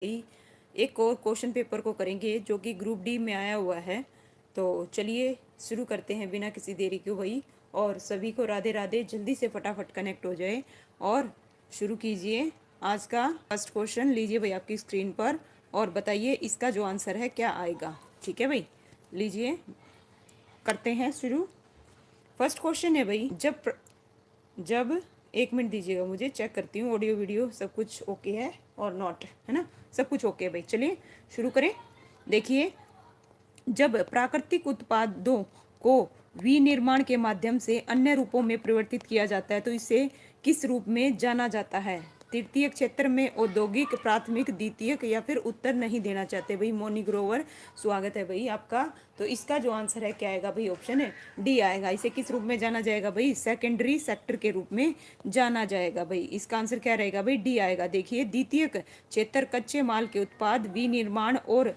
एक और question paper को करेंगे जो कि ग्रुप डी में आया हुआ है। तो चलिए शुरू करते हैं बिना किसी देरी के भाई। और सभी को राधे राधे, जल्दी से फटाफट कनेक्ट हो जाए और शुरू कीजिए। आज का फर्स्ट क्वेश्चन लीजिए भाई आपकी स्क्रीन पर और बताइए इसका जो आंसर है क्या आएगा। ठीक है भाई, लीजिए करते हैं शुरू। फर्स्ट क्वेश्चन है भाई, जब एक मिनट दीजिएगा, मुझे चेक करती हूँ ऑडियो वीडियो सब कुछ ओके है और नॉट, है ना, सब कुछ ओके है भाई। चलिए शुरू करें। देखिए, जब प्राकृतिक उत्पादों को विनिर्माण के माध्यम से अन्य रूपों में परिवर्तित किया जाता है तो इसे किस रूप में जाना जाता है? तृतीय क्षेत्र में औद्योगिक, प्राथमिक, द्वितीयक या फिर उत्तर नहीं देना चाहते भाई। मोनी ग्रोवर, स्वागत है भाई आपका। तो इसका जो आंसर है क्या आएगा भाई? ऑप्शन है डी आएगा। इसे किस रूप में जाना जाएगा भाई? सेकेंडरी सेक्टर के रूप में जाना जाएगा भाई। इसका आंसर क्या रहेगा भाई? डी आएगा। देखिए, द्वितीयक क्षेत्र कच्चे माल के उत्पाद, विनिर्माण और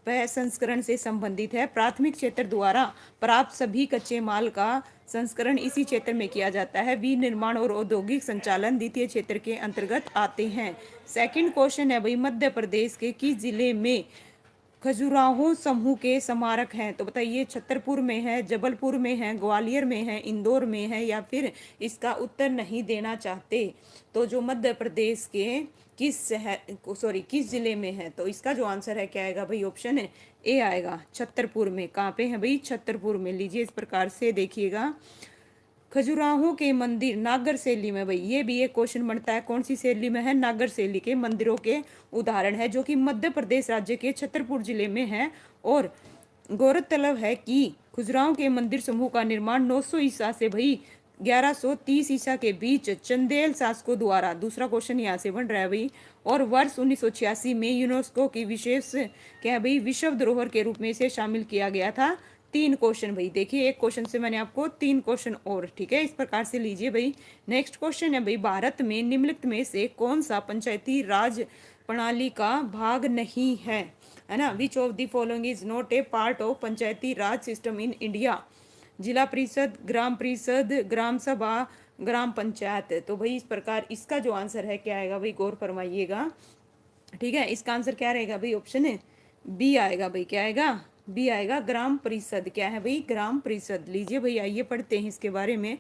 संस्करण से संबंधित है। प्राथमिक क्षेत्र द्वारा प्राप्त सभी कच्चे माल का संस्करण इसी क्षेत्र में किया जाता है। विनिर्माण और औद्योगिक संचालन द्वितीय क्षेत्र के अंतर्गत आते हैं। सेकंड क्वेश्चन है भाई, मध्य प्रदेश के किस जिले में खजुराहो समूह के स्मारक हैं? तो बताइए, छतरपुर में है, जबलपुर में है, ग्वालियर में है, इंदौर में है या फिर इसका उत्तर नहीं देना चाहते? तो जो मध्य प्रदेश के किस जिले में है, तो इसका जो आंसर है क्या आएगा भाई? ऑप्शन है ए आएगा, छतरपुर में। कहाँ पे है भाई? छतरपुर में। लीजिए इस प्रकार से देखिएगा, खजुराहो के मंदिर नागर शैली में भाई, ये भी एक क्वेश्चन बनता है। कौन सी शैली में है? नागर शैली के मंदिरों के उदाहरण है जो कि मध्य प्रदेश राज्य के छतरपुर जिले में है। और गौरतलब है कि खजुराहो के मंदिर समूह का निर्माण 900 ईसा से भाई 1130 ईसा के बीच चंदेल शासकों द्वारा, दूसरा क्वेश्चन यहाँ से बन रहा है भाई, और वर्ष 1986 में यूनेस्को की विशेष क्या है भाई, विश्व धरोहर के रूप में इसे शामिल किया गया था। तीन क्वेश्चन भाई, देखिए एक क्वेश्चन से मैंने आपको तीन क्वेश्चन और, ठीक है, इस प्रकार से लीजिए भाई। नेक्स्ट क्वेश्चन है भाई, भारत में निम्नलिखित में से कौन सा पंचायती राज प्रणाली का भाग नहीं है ना? Which of the following is not a part of Panchayati Raj system in India? जिला परिषद, ग्राम परिषद, ग्राम सभा, ग्राम पंचायत। तो भाई इस प्रकार इसका जो आंसर है क्या आएगा भाई? गौर फरमाइएगा। ठीक है, इसका आंसर क्या रहेगा भाई? ऑप्शन है बी आएगा भाई। क्या आएगा? बी आएगा, ग्राम परिषद। क्या है भाई? ग्राम परिषद। लीजिए भाई, आइए पढ़ते हैं इसके बारे में।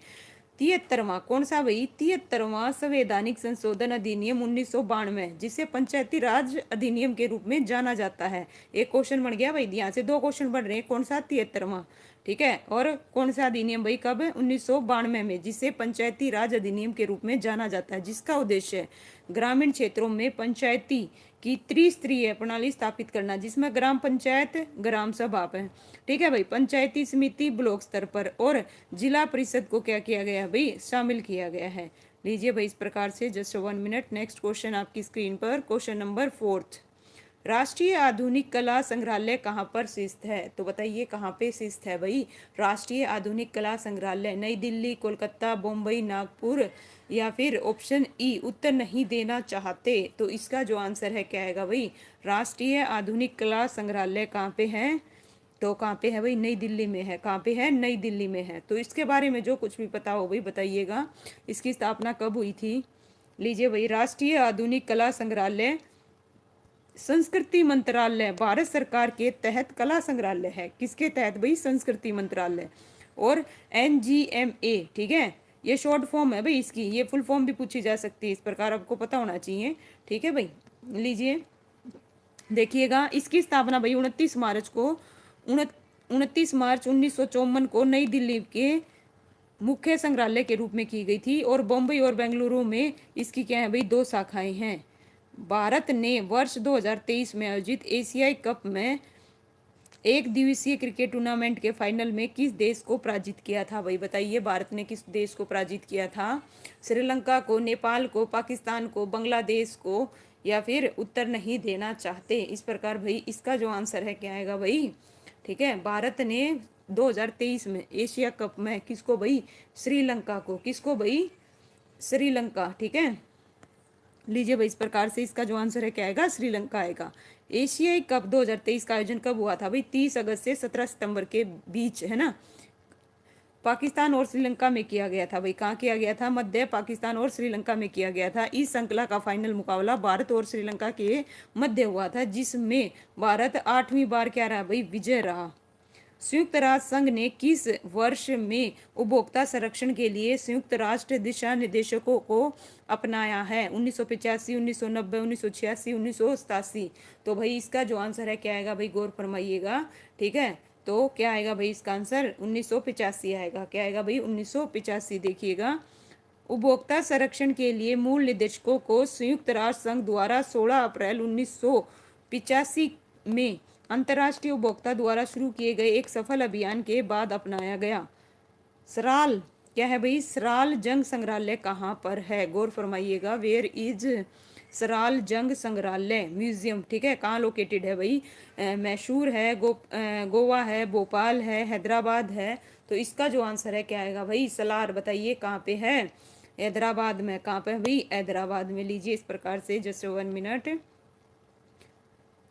73वां कौन सा भाई? 73वां संवैधानिक संशोधन अधिनियम 1992, जिसे पंचायती राज अधिनियम के रूप में जाना जाता है। एक क्वेश्चन बन गया भाई, यहाँ से दो क्वेश्चन बन रहे हैं। कौन सा? 73वां, ठीक है। और कौन सा अधिनियम भाई? कब? 1992 में, जिसे पंचायती राज अधिनियम के रूप में जाना जाता है, जिसका उद्देश्य है ग्रामीण क्षेत्रों में पंचायती की त्रिस्तरीय प्रणाली स्थापित करना, जिसमें ग्राम पंचायत, ग्राम सभा है, ठीक है भाई, पंचायती समिति ब्लॉक स्तर पर, और जिला परिषद को क्या किया गया है भाई? शामिल किया गया है। लीजिए भाई इस प्रकार से, जस्ट 1 मिनट। नेक्स्ट क्वेश्चन आपकी स्क्रीन पर, क्वेश्चन नंबर 4। राष्ट्रीय आधुनिक कला संग्रहालय कहाँ पर स्थित है? तो बताइए कहाँ पे स्थित है भाई? राष्ट्रीय आधुनिक कला संग्रहालय नई दिल्ली, कोलकाता, बम्बई, नागपुर या फिर ऑप्शन ई उत्तर नहीं देना चाहते? तो इसका जो आंसर है क्या आएगा भाई? राष्ट्रीय आधुनिक कला संग्रहालय कहाँ पे है? तो कहाँ पे है भाई? नई दिल्ली में है। कहाँ पे है? नई दिल्ली में है। तो इसके बारे में जो कुछ भी पता हो भाई बताइएगा। इसकी स्थापना कब हुई थी? लीजिए भाई, राष्ट्रीय आधुनिक कला संग्रहालय संस्कृति मंत्रालय भारत सरकार के तहत कला संग्रहालय है। किसके तहत भाई? संस्कृति मंत्रालय। और NGMA, ठीक है, ये शॉर्ट फॉर्म है भाई इसकी। ये फुल फॉर्म भी पूछी जा सकती है, इस प्रकार आपको पता होना चाहिए, ठीक है भाई। लीजिए देखिएगा, इसकी स्थापना भाई 29 मार्च 1954 को नई दिल्ली के मुख्य संग्रहालय के रूप में की गई थी। और बम्बई और बेंगलुरु में इसकी क्या है भाई? 2 शाखाएं हैं। भारत ने वर्ष 2023 में आयोजित एशियाई कप में एक दिवसीय क्रिकेट टूर्नामेंट के फाइनल में किस देश को पराजित किया था भाई? बताइए, भारत ने किस देश को पराजित किया था? श्रीलंका को, नेपाल को, पाकिस्तान को, बांग्लादेश को, या फिर उत्तर नहीं देना चाहते? इस प्रकार भाई इसका जो आंसर है क्या आएगा भाई? ठीक है, भारत ने 2023 में एशिया कप में किसको भाई? श्रीलंका को। किसको भाई? श्रीलंका, ठीक है। लीजिए भाई इस प्रकार से इसका जो आंसर है क्या आएगा? श्रीलंका आएगा। एशियाई कप 2023 का आयोजन कब हुआ था भाई? 30 अगस्त से 17 सितंबर के बीच, है ना। पाकिस्तान और श्रीलंका में किया गया था भाई। कहाँ किया गया था? मध्य पाकिस्तान और श्रीलंका में किया गया था। इस श्रृंखला का फाइनल मुकाबला भारत और श्रीलंका के मध्य हुआ था, जिसमें भारत 8वीं बार क्या रहा भाई? विजय रहा। संयुक्त राष्ट्र संघ ने किस वर्ष में उपभोक्ता संरक्षण के लिए संयुक्त राष्ट्र दिशा निर्देशों को अपनाया है? 1985, 1990, 1986, 1987। तो भाई इसका जो आंसर है क्या आएगा भाई? गौर फरमाइएगा, ठीक है। तो क्या आएगा भाई इसका आंसर? 1985 आएगा। क्या आएगा भाई? 1985। देखिएगा, उपभोक्ता संरक्षण के लिए मूल निर्देशकों को संयुक्त राष्ट्र संघ द्वारा 16 अप्रैल 1985 में अंतर्राष्ट्रीय उपभोक्ता द्वारा शुरू किए गए एक सफल अभियान के बाद अपनाया गया। सराल क्या है भाई? सराल जंग संग्रहालय कहाँ पर है? गौर फरमाइएगा, वेयर इज सराल जंग संग्रहालय म्यूजियम, ठीक है। कहाँ लोकेटेड है भाई? मैसूर है, गोवा है, भोपाल है, हैदराबाद है। तो इसका जो आंसर है क्या आएगा भाई? सलार। बताइए कहाँ पे है? हैदराबाद में। कहाँ पे भाई? हैदराबाद में। लीजिए इस प्रकार से, जस्ट 1 मिनट।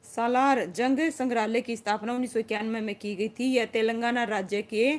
सालार जंग संग्रहालय की स्थापना 1991 में की गई थी। यह तेलंगाना राज्य के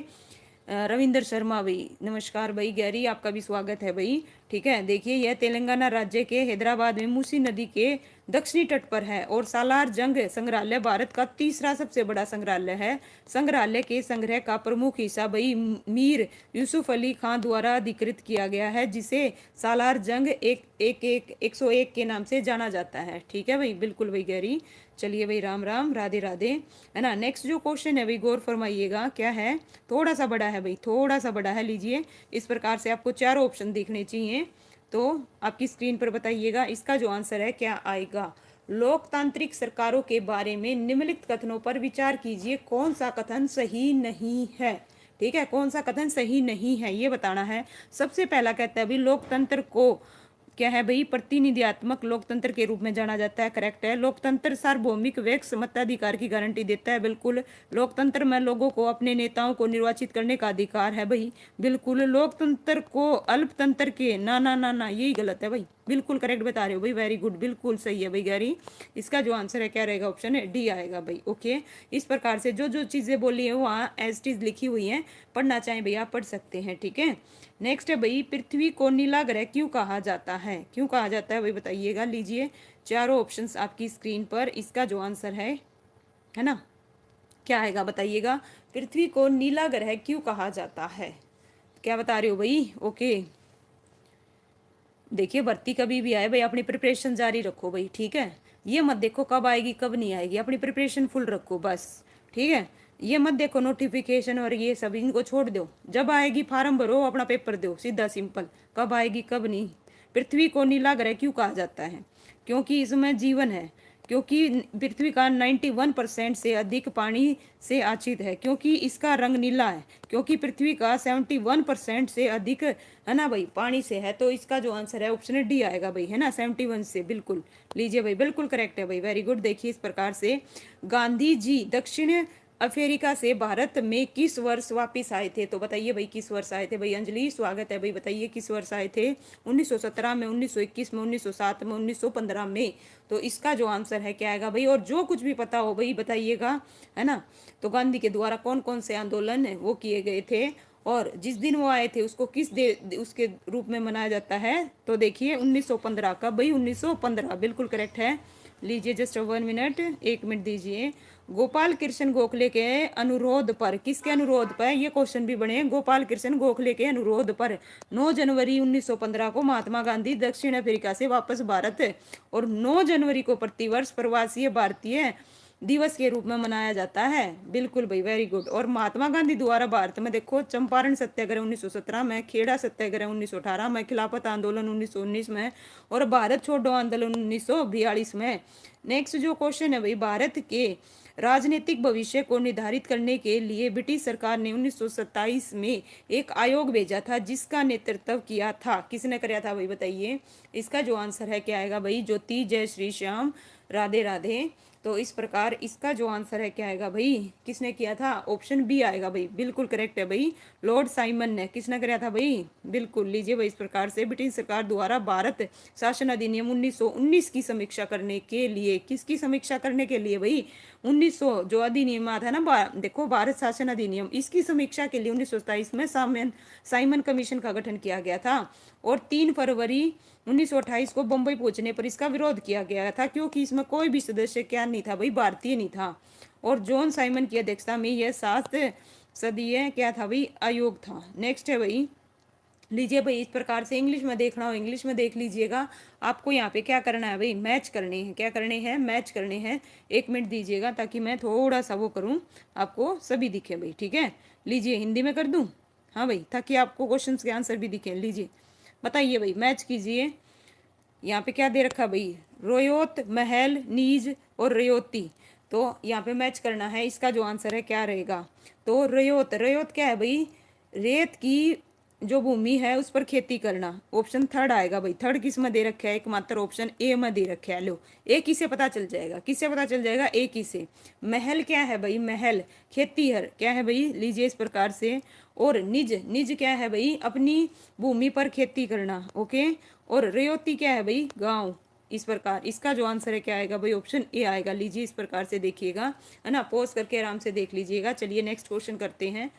रविंदर शर्मा भाई, नमस्कार भाई गैरी, आपका भी स्वागत है भाई, ठीक है। देखिए, यह तेलंगाना राज्य के हैदराबाद में मूसी नदी के दक्षिणी तट पर है और सालार जंग संग्रहालय भारत का तीसरा सबसे बड़ा संग्रहालय है। संग्रहालय के संग्रह का प्रमुख हिस्सा भाई मीर यूसुफ अली खां द्वारा अधिकृत किया गया है, जिसे सालार जंग 101 के नाम से जाना जाता है, ठीक है भाई। बिल्कुल भाई गैरी। चलिए भाई, राम राम, राधे राधे, है ना। नेक्स्ट जो क्वेश्चन है भाई, गौर फरमाइएगा, क्या है? थोड़ा सा बड़ा है भाई, थोड़ा सा बड़ा है। लीजिए इस प्रकार से आपको चारों ऑप्शन दिखने चाहिए, तो आपकी स्क्रीन पर बताइएगा इसका जो आंसर है क्या आएगा। लोकतांत्रिक सरकारों के बारे में निम्नलिखित कथनों पर विचार कीजिए, कौन सा कथन सही नहीं है, ठीक है। कौन सा कथन सही नहीं है ये बताना है। सबसे पहला कहता है भाई, लोकतंत्र को क्या है भाई? प्रतिनिधित्वक लोकतंत्र के रूप में जाना जाता है, करेक्ट है। लोकतंत्र सार्वभौमिक व्यक्ति मताधिकार की गारंटी देता है, बिल्कुल। लोकतंत्र में लोगों को अपने नेताओं को निर्वाचित करने का अधिकार है भाई, बिल्कुल। लोकतंत्र को अल्पतंत्र के ना ना ना ना, यही गलत है भाई, बिल्कुल करेक्ट बता रहे हो भाई, वेरी गुड, बिल्कुल सही है भाई गैरी। इसका जो आंसर है क्या रहेगा? ऑप्शन है डी आएगा भाई, ओके। इस प्रकार से जो जो चीजें बोली है वहाँ एज टीज लिखी हुई है, पढ़ना चाहें भैया पढ़ सकते हैं, ठीक है। नेक्स्ट है भाई, पृथ्वी को नीला ग्रह क्यों कहा जाता है? क्यों कहा जाता है भाई बताइएगा। लीजिए चारों ऑप्शंस आपकी स्क्रीन पर, इसका जो आंसर है ना, क्या आएगा बताइएगा। पृथ्वी को नीला ग्रह क्यों कहा जाता है? क्या बता रहे हो भाई? ओके, देखिए भर्ती कभी भी आए भाई, अपनी प्रिपरेशन जारी रखो भाई, ठीक है। ये मत देखो कब आएगी कब नहीं आएगी, अपनी प्रिपरेशन फुल रखो बस, ठीक है। ये मत देखो नोटिफिकेशन और ये सब, इनको छोड़ दो। जब आएगी फार्म भरो, अपना पेपर दो, सीधा सिंपल। कब आएगी कब नहीं। पृथ्वी को नीला ग्रह क्यों कहा जाता है? क्योंकि इसमें जीवन है, क्योंकि पृथ्वी का 91% से अधिक पानी से आच्छादित है, क्योंकि इसका रंग नीला है, क्योंकि पृथ्वी का 71% से अधिक है ना भाई पानी से है। तो इसका जो आंसर है ऑप्शन डी आएगा भाई, है ना, 71 से, बिल्कुल। लीजिए भाई, बिल्कुल करेक्ट है भाई, वेरी गुड। देखिए इस प्रकार से, गांधी जी दक्षिण अफ्रीका से भारत में किस वर्ष वापिस आए थे? तो बताइए भाई किस वर्ष आए थे भाई? अंजलि स्वागत है भाई, बताइए किस वर्ष आए थे? 1917 में, 1921 में, 1907 में, 1915 में। तो इसका जो आंसर है क्या आएगा भाई? और जो कुछ भी पता हो भाई बताइएगा, है ना। तो गांधी के द्वारा कौन कौन से आंदोलन है वो किए गए थे, और जिस दिन वो आए थे उसको किस उसके रूप में मनाया जाता है? तो देखिए 1915 का भाई, 1915 बिल्कुल करेक्ट है। लीजिए जस्ट 1 मिनट, 1 मिनट दीजिए। गोपाल कृष्ण गोखले के अनुरोध पर, किसके अनुरोध पर? ये क्वेश्चन भी बने, गोपाल कृष्ण गोखले के अनुरोध पर 9 जनवरी 1915 को महात्मा गांधी दक्षिण अफ्रीका से वापस भारत, और 9 जनवरी को प्रतिवर्ष प्रवासी भारतीय दिवस के रूप में मनाया जाता है, बिल्कुल भाई, वेरी गुड। और महात्मा गांधी द्वारा भारत में देखो, चंपारण सत्याग्रह 1917 में, खेड़ा सत्याग्रह 1918 में, खिलाफत आंदोलन 1919 में, और भारत छोड़ो आंदोलन 1942 में। नेक्स्ट जो क्वेश्चन है भाई, भारत के राजनीतिक भविष्य को निर्धारित करने के लिए ब्रिटिश सरकार ने 1927 में एक आयोग भेजा था, जिसका नेतृत्व किया था, किसने कराया था भाई बताइए। इसका जो आंसर है क्या आएगा भाई? ज्योति जय श्री श्याम राधे राधे। तो इस प्रकार इसका जो आंसर है क्या आएगा भाई, किसने किया था, ऑप्शन बी आएगा भाई, बिल्कुल करेक्ट है भाई, लॉर्ड साइमन ने। किसने कराया था भाई, बिल्कुल। लीजिए भाई, इस प्रकार से ब्रिटिश सरकार द्वारा भारत शासन अधिनियम 1919 की समीक्षा करने के लिए, किसकी समीक्षा करने के लिए भाई, 1900 जो अधिनियम था ना, देखो भारत शासन अधिनियम, इसकी समीक्षा के लिए 1927 में साइमन कमीशन का गठन किया गया था। और 3 फरवरी 1928 को बंबई पहुंचने पर इसका विरोध किया गया था, क्योंकि इसमें कोई भी सदस्य क्या नहीं था भाई, भारतीय नहीं था। और जॉन साइमन की अध्यक्षता में यह 7 सदस्यीय क्या था भाई, आयोग था। नेक्स्ट है भाई, लीजिए भाई, इस प्रकार से इंग्लिश में देखना हो इंग्लिश में देख लीजिएगा। आपको यहाँ पे क्या करना है भाई, मैच करने हैं, क्या करने हैं, मैच करने हैं। 1 मिनट दीजिएगा ताकि मैं थोड़ा सा वो करूँ, आपको सभी दिखे भाई, ठीक है। लीजिए हिंदी में कर दूँ, हाँ भाई, ताकि आपको क्वेश्चन के आंसर भी दिखे। लीजिए बताइए भाई, मैच कीजिए। यहाँ पे क्या दे रखा भाई, रोयोत, महल, नीज और रयोती। तो यहाँ पे मैच करना है, इसका जो आंसर है क्या रहेगा, तो रयोत। रयोत क्या है भाई, रेत की जो भूमि है उस पर खेती करना। ऑप्शन थर्ड आएगा भाई, थर्ड किस में दे रखा है, एकमात्र ऑप्शन ए में दे रखा है। लो, एक ही से पता चल जाएगा, किससे पता चल जाएगा, एक ही से। महल क्या है भाई, महल खेती है, क्या है भाई, लीजिए इस प्रकार से। और निज, निज क्या है भाई, अपनी भूमि पर खेती करना, ओके। और रेयोती क्या है भाई, गांव। इस प्रकार इसका जो आंसर है क्या आएगा भाई, ऑप्शन ए आएगा। लीजिए इस प्रकार से देखिएगा, है ना, पॉज करके आराम से देख लीजिएगा। चलिए नेक्स्ट क्वेश्चन करते हैं।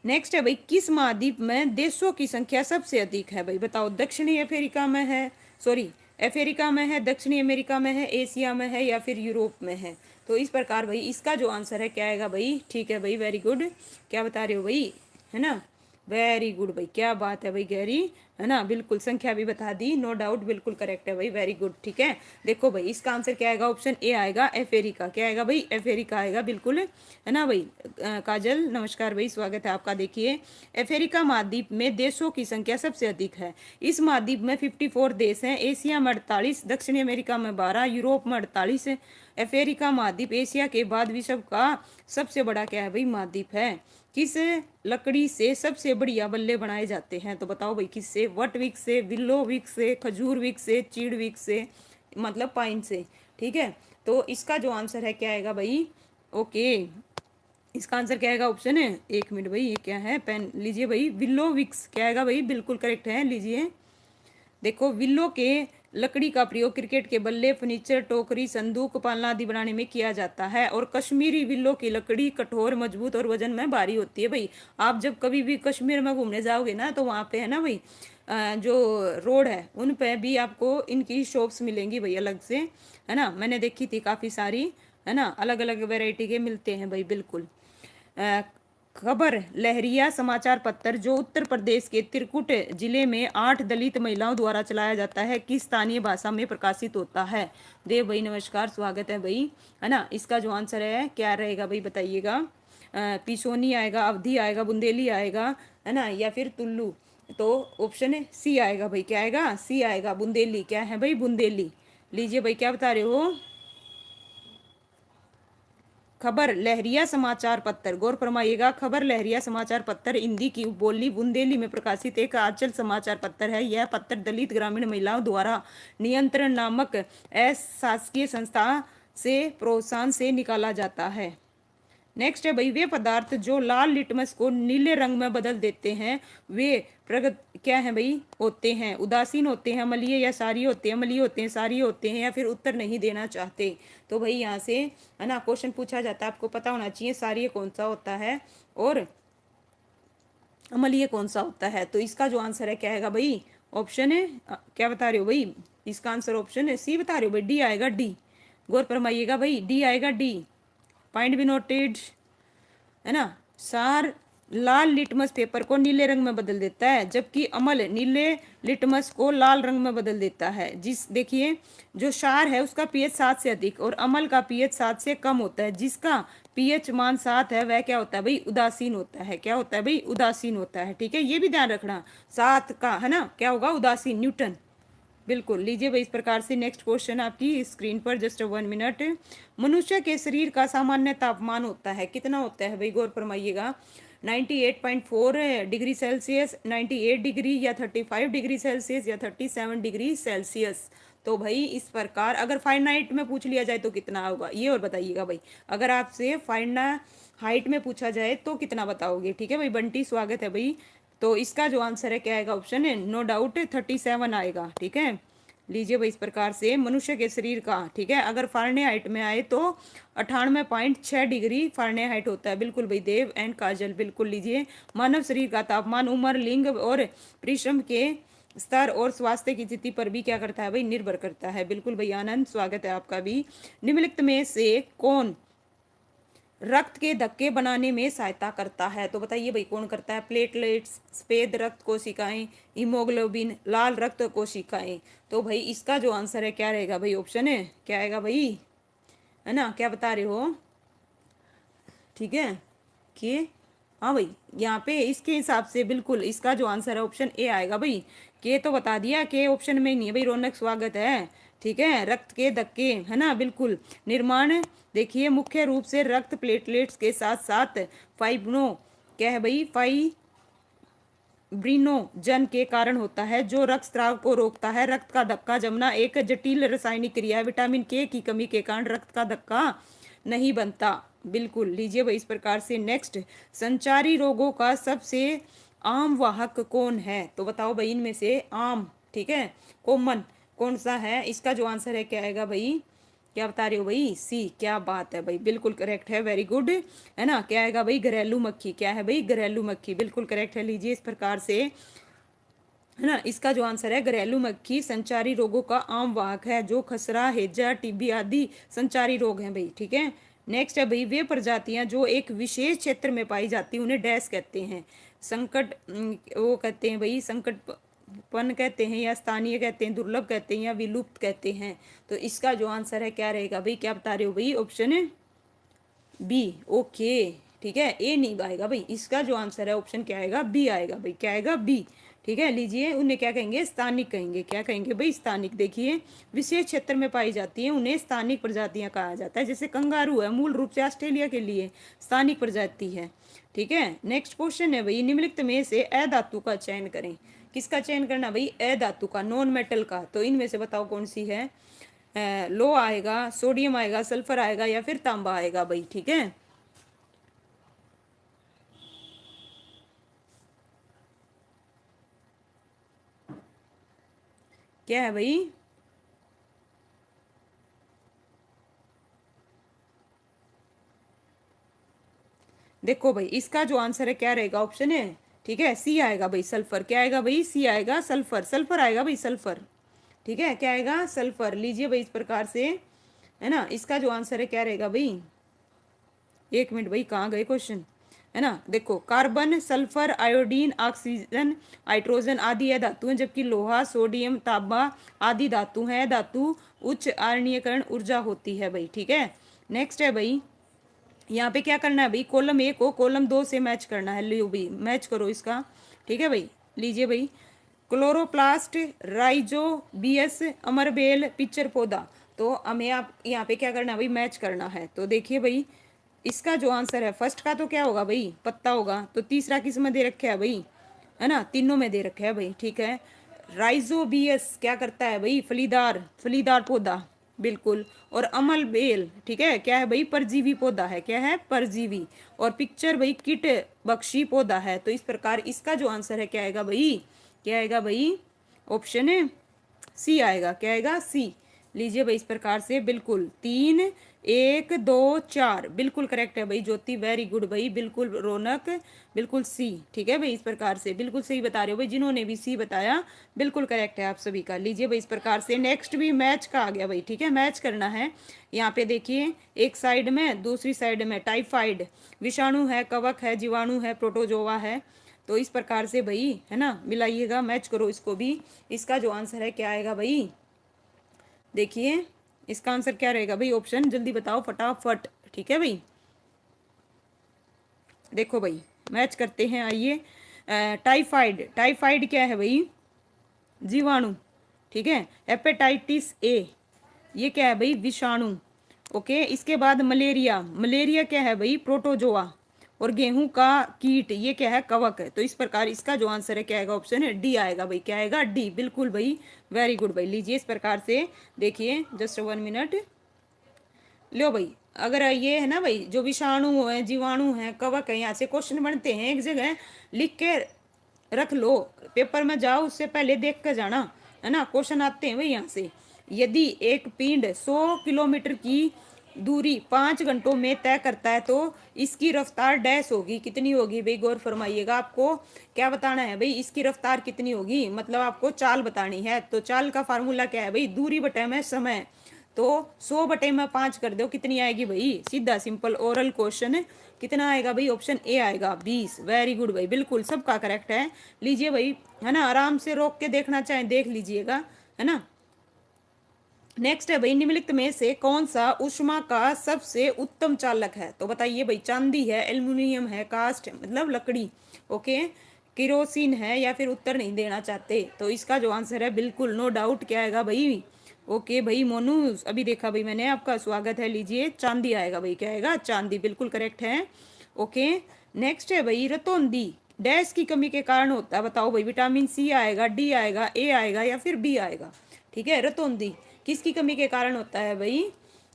नेक्स्ट है भाई, किस महाद्वीप में देशों की संख्या सबसे अधिक है भाई, बताओ। दक्षिणी अफ्रीका में है, सॉरी अफ्रीका में है, दक्षिणी अमेरिका में है, एशिया में है, या फिर यूरोप में है। तो इस प्रकार भाई इसका जो आंसर है क्या आएगा भाई, ठीक है भाई, वेरी गुड। क्या बता रहे हो भाई, है ना, वेरी गुड भाई, क्या बात है भाई, गहरी, है ना, बिल्कुल संख्या भी बता दी, नो डाउट, बिल्कुल करेक्ट है भाई, वेरी गुड, ठीक है। देखो भाई इसका आंसर क्या आएगा, ऑप्शन ए आएगा, अफ्रीका। क्या आएगा भाई, अफ्रीका आएगा, बिल्कुल, है ना भाई। काजल नमस्कार भाई, स्वागत है आपका। देखिए अफ्रीका महाद्वीप में देशों की संख्या सबसे अधिक है। इस महाद्वीप में 54 देश हैं, एशिया में 48, दक्षिणी अमेरिका में 12, यूरोप में 48। अफ्रीका महाद्वीप एशिया के बाद विश्व का सबसे बड़ा क्या है भाई, महाद्वीप है। किस लकड़ी से सबसे बढ़िया बल्ले बनाए जाते हैं, तो बताओ भाई किससे, वट विक्स से, विल्लो विक्स से, खजूर विक्स से, चीड़ विक्स से, मतलब पाइन से, ठीक है। तो इसका जो आंसर है क्या आएगा भाई, ओके, इसका आंसर क्या आएगा, ऑप्शन है, 1 मिनट भाई, ये क्या है, पेन लीजिए भाई, विल्लो विक्स। क्या आएगा भाई, बिल्कुल करेक्ट है। लीजिए देखो, विल्लो के लकड़ी का प्रयोग क्रिकेट के बल्ले, फर्नीचर, टोकरी, संदूक, पालना आदि बनाने में किया जाता है। और कश्मीरी विल्लो की लकड़ी कठोर, मजबूत और वजन में भारी होती है भाई। आप जब कभी भी कश्मीर में घूमने जाओगे ना, तो वहाँ पे है ना भाई, जो रोड है उन पे भी आपको इनकी शॉप्स मिलेंगी भाई अलग से, है ना, मैंने देखी थी काफ़ी सारी, है ना, अलग अलग वेराइटी के मिलते हैं भाई, बिल्कुल। खबर लहरिया समाचार पत्र जो उत्तर प्रदेश के त्रिकुट जिले में 8 दलित महिलाओं द्वारा चलाया जाता है, किस स्थानीय भाषा में प्रकाशित होता है। देव भाई नमस्कार, स्वागत है भाई, है ना। इसका जो आंसर है क्या रहेगा भाई, बताइएगा। पिसोनी आएगा, अवधि आएगा, बुंदेली आएगा, है ना, या फिर तुल्लू। तो ऑप्शन है सी आएगा भाई, क्या आएगा, सी आएगा, बुंदेली। क्या है भाई, बुंदेली। लीजिए भाई, क्या बता रहे हो, खबर लहरिया समाचार पत्र, गौर फरमाइएगा। खबर लहरिया समाचार पत्र हिंदी की बोली बुंदेली में प्रकाशित एक आंचल समाचार पत्र है। यह पत्र दलित ग्रामीण महिलाओं द्वारा नियंत्रण नामक अशासकीय संस्था से प्रोत्साहन से निकाला जाता है। नेक्स्ट है भाई, वे पदार्थ जो लाल लिटमस को नीले रंग में बदल देते हैं वे प्रगत क्या है भाई, होते हैं, उदासीन होते हैं, अम्लीय या सारी होते हैं, अम्लीय होते हैं, सारी होते हैं, या फिर उत्तर नहीं देना चाहते। तो भाई यहाँ से है ना क्वेश्चन पूछा जाता है, आपको पता होना चाहिए सारी कौन सा होता है और अम्लीय कौन सा होता है। तो इसका जो आंसर है क्या आएगा भाई, ऑप्शन है, क्या बता रहे हो भाई, इसका आंसर ऑप्शन है सी बता रहे हो भाई, डी आएगा, डी। गौर फरमाइएगा भाई, डी आएगा, डी। पॉइंट भी नोटेड, है ना। सार लाल लिटमस पेपर को नीले रंग में बदल देता है, जबकि अमल नीले लिटमस को लाल रंग में बदल देता है। जिस देखिए, जो सार है उसका पीएच 7 से अधिक और अमल का पीएच 7 से कम होता है। जिसका पीएच मान 7 है वह क्या होता है भाई, उदासीन होता है। क्या होता है भाई, उदासीन होता है, ठीक है, ये भी ध्यान रखना। 7 का है ना क्या होगा, उदासीन, न्यूटन, बिल्कुल। लीजिए भाई, इस प्रकार से नेक्स्ट क्वेश्चन आपकी स्क्रीन पर, जस्ट 1 मिनट। मनुष्य के शरीर का सामान्य तापमान होता है, कितना होता है भाई, गौर फरमाइएगा। 98.4 डिग्री सेल्सियस, 98 डिग्री, या 35 डिग्री सेल्सियस, या 37 डिग्री सेल्सियस। तो भाई इस प्रकार अगर फाइनाइट में पूछ लिया जाए तो कितना होगा ये और बताइएगा भाई। अगर आपसे फाइना हाइट में पूछा जाए तो कितना बताओगे। ठीक है भाई, बंटी स्वागत है भाई। तो इसका जो आंसर है क्या आएगा, ऑप्शन है नो डाउट 37 आएगा। ठीक है, लीजिए भाई इस प्रकार से मनुष्य के शरीर का, ठीक है, अगर फारेनहाइट में आए तो 98.6 डिग्री फारेनहाइट होता है। बिल्कुल भाई देव एंड काजल, बिल्कुल। लीजिए, मानव शरीर का तापमान उम्र, लिंग और परिश्रम के स्तर और स्वास्थ्य की स्थिति पर भी क्या करता है भाई, निर्भर करता है। बिल्कुल भाई आनंद, स्वागत है आपका भी। निम्नलिखित में से कौन रक्त के धक्के बनाने में सहायता करता है, तो बताइए भाई कौन करता है। प्लेटलेट्स, सफेद रक्त कोशिकाएं, हीमोग्लोबिन, लाल रक्त कोशिकाएं। तो भाई इसका जो आंसर है क्या रहेगा भाई, ऑप्शन है क्या आएगा भाई, है ना, क्या बता रहे हो। ठीक है कि हाँ भाई, यहाँ पे इसके हिसाब से बिल्कुल इसका जो आंसर है ऑप्शन ए आएगा भाई। के तो बता दिया, के ऑप्शन में ही नहीं है भाई। रौनक स्वागत है। ठीक है, रक्त के धक्के, है ना, बिल्कुल। निर्माण देखिए, मुख्य रूप से रक्त प्लेटलेट्स के साथ साथ फाइब्रो, क्या है भाई, फाइब्रिनोजन के कारण होता है, जो रक्त स्राव को रोकता है। रक्त का धक्का जमना एक जटिल रासायनिक क्रिया है। विटामिन के की कमी के कारण रक्त का धक्का नहीं बनता। बिल्कुल, लीजिए भाई इस प्रकार से। नेक्स्ट, संचारी रोगों का सबसे आम वाहक कौन है, तो बताओ भाई इनमें से आम, ठीक है, कॉमन कौन सा है। इसका जो आंसर है क्या आएगा भाई, क्या बता रहे हो भाई, सी। क्या बात है भाई, बिल्कुल करेक्ट है, वेरी गुड, है ना। क्या आएगा भाई, घरेलू मक्खी। क्या है भाई, घरेलू मक्खी, बिल्कुल करेक्ट है। लीजिए इस प्रकार से, है ना, इसका जो आंसर है घरेलू मक्खी संचारी रोगों का आम वाहक है, जो खसरा, हैजा, टीबी आदि संचारी रोग हैं भाई। ठीक है, नेक्स्ट है भाई, वे प्रजातियां जो एक विशेष क्षेत्र में पाई जाती हैं उन्हें डैश कहते हैं। संकट, वो कहते हैं भाई, संकट पन कहते हैं, या स्थानीय कहते हैं, दुर्लभ कहते हैं, या विलुप्त कहते हैं। तो इसका जो आंसर है क्या रहेगा भाई, क्या बता रहे हो भाई, ऑप्शन है बी। ओके, ठीक है, ए नहीं आएगा भाई। इसका जो आंसर है ऑप्शन क्या आएगा, बी आएगा भाई। क्या आएगा, बी। ठीक है, लीजिए, उन्हें क्या कहेंगे, स्थानिक कहेंगे। क्या कहेंगे भाई, स्थानिक। देखिए, विशेष क्षेत्र में पाई जाती है उन्हें स्थानिक प्रजातियां कहा जाता है। जैसे कंगारू है, मूल रूप से ऑस्ट्रेलिया के लिए स्थानिक प्रजाति है। ठीक है, नेक्स्ट क्वेश्चन है भाई, निम्नलिखित में से अ धातु का चयन करें। किसका चयन करना भाई, अ धातु का, नॉन मेटल का। तो इनमें से बताओ कौन सी है। लो आएगा, सोडियम आएगा, सल्फर आएगा, या फिर तांबा आएगा भाई। ठीक है, क्या है भाई, देखो भाई इसका जो आंसर है क्या रहेगा, ऑप्शन है, ठीक है, सी आएगा भाई, सल्फर। क्या आएगा भाई, सी आएगा, सल्फर। सल्फर आएगा भाई, सल्फर। ठीक है, क्या आएगा, सल्फर। लीजिए भाई इस प्रकार से, है ना, इसका जो आंसर है क्या रहेगा भाई, एक मिनट भाई, कहाँ गए क्वेश्चन, है ना। देखो, carbon, sulphur, iodine, oxygen, hydrogen आदि यह धातु हैं, जबकि लोहा, सोडियम, तांबा आदि धातु हैं। धातु उच्च आयनीकरण ऊर्जा होती है भाई। ठीक है, नेक्स्ट है भाई, यहाँ पे क्या करना है भाई, कॉलम ए को कॉलम 2 से मैच करना है। लो भाई, मैच करो इसका। ठीक है भाई, लीजिए भाई, क्लोरोप्लास्ट, राइजोबियस, अमरबेल, पिक्चर पौधा। तो हमें आप यहाँ पे क्या करना है भाई, मैच करना है। तो देखिए भाई, इसका जो आंसर है फर्स्ट का तो क्या होगा भाई, पत्ता होगा। तो तीसरा किस में दे रखा है भाई, है ना, तीनों में दे रखा है भाई। ठीक है, राइजोबियस क्या करता है भाई, फलीदार, फलीदार पौधा, बिल्कुल। और अमल बेल, ठीक है, क्या है भाई, परजीवी पौधा है। क्या है, परजीवी। और पिक्चर भाई कीट बख्शी पौधा है। तो इस प्रकार इसका जो आंसर है क्या आएगा भाई, क्या आएगा भाई, ऑप्शन है सी आएगा। क्या आएगा, सी। लीजिए भाई इस प्रकार से, बिल्कुल 3 1 2 4 बिल्कुल करेक्ट है भाई। ज्योति, वेरी गुड भाई, बिल्कुल। रौनक, बिल्कुल सी। ठीक है भाई, इस प्रकार से बिल्कुल सही बता रहे हो भाई, जिन्होंने भी सी बताया बिल्कुल करेक्ट है आप सभी का। लीजिए भाई इस प्रकार से, नेक्स्ट भी मैच का आ गया भाई। ठीक है, मैच करना है। यहाँ पे देखिए, एक साइड में, दूसरी साइड में टाइफाइड विषाणु है, कवक है, जीवाणु है, प्रोटोजोआ है। तो इस प्रकार से भाई, है ना, मिलाइएगा, मैच करो इसको भी। इसका जो आंसर है क्या आएगा भाई, देखिए इसका आंसर क्या रहेगा भाई, ऑप्शन जल्दी बताओ फटाफट। ठीक है भाई, देखो भाई, मैच करते हैं, आइए। टाइफाइड, टाइफाइड क्या है भाई, जीवाणु। ठीक है, हेपेटाइटिस ए, ये क्या है भाई, विषाणु। ओके, इसके बाद मलेरिया, मलेरिया क्या है भाई, प्रोटोजोआ। और गेहूं का कीट ये क्या है, कवक है। तो इस प्रकार इसका जो आंसर है क्या आएगा, ऑप्शन है डी आएगा भाई। क्या आएगा, डी, बिल्कुल भाई, वेरी गुड भाई। लीजिए इस प्रकार से देखिए, जस्ट 1 मिनट। लो भाई, अगर ये है ना भाई, जो विषाणु है, जीवाणु है, कवक है, यहाँ से क्वेश्चन बनते हैं, एक जगह लिख के रख लो, पेपर में जाओ उससे पहले देख कर जाना, है ना। क्वेश्चन आते हैं भाई यहाँ से। यदि एक पिंड 100 किलोमीटर की दूरी 5 घंटों में तय करता है तो इसकी रफ्तार डैश होगी, कितनी होगी भाई, गौर फरमाइएगा। आपको क्या बताना है भाई, इसकी रफ्तार कितनी होगी, मतलब आपको चाल बतानी है। तो चाल का फार्मूला क्या है भाई, दूरी बटे में समय। तो 100/5 कर दो, कितनी आएगी भाई, सीधा सिंपल ओरल क्वेश्चन। कितना आएगा भाई, ऑप्शन ए आएगा 20। वेरी गुड भाई, बिल्कुल सबका करेक्ट है। लीजिए भाई, है ना, आराम से रोक के देखना चाहे देख लीजिएगा, है ना। नेक्स्ट है भाई, निम्नलिखित में से कौन सा ऊष्मा का सबसे उत्तम चालक है। तो बताइए भाई, चांदी है, एल्युमिनियम है, कास्ट है, मतलब लकड़ी, ओके, केरोसिन है, या फिर उत्तर नहीं देना चाहते। तो इसका जो आंसर है बिल्कुल नो डाउट क्या आएगा भाई, ओके भाई मोनू, अभी देखा भाई मैंने, आपका स्वागत है। लीजिए चांदी आएगा भाई, क्या आएगा, चांदी, बिल्कुल करेक्ट है। ओके, नेक्स्ट है भाई, रतौंधी डैश की कमी के कारण होता है, बताओ भाई, विटामिन सी आएगा, डी आएगा, ए आएगा, या फिर बी आएगा। ठीक है, रतौंधी किसकी कमी के कारण होता है भाई,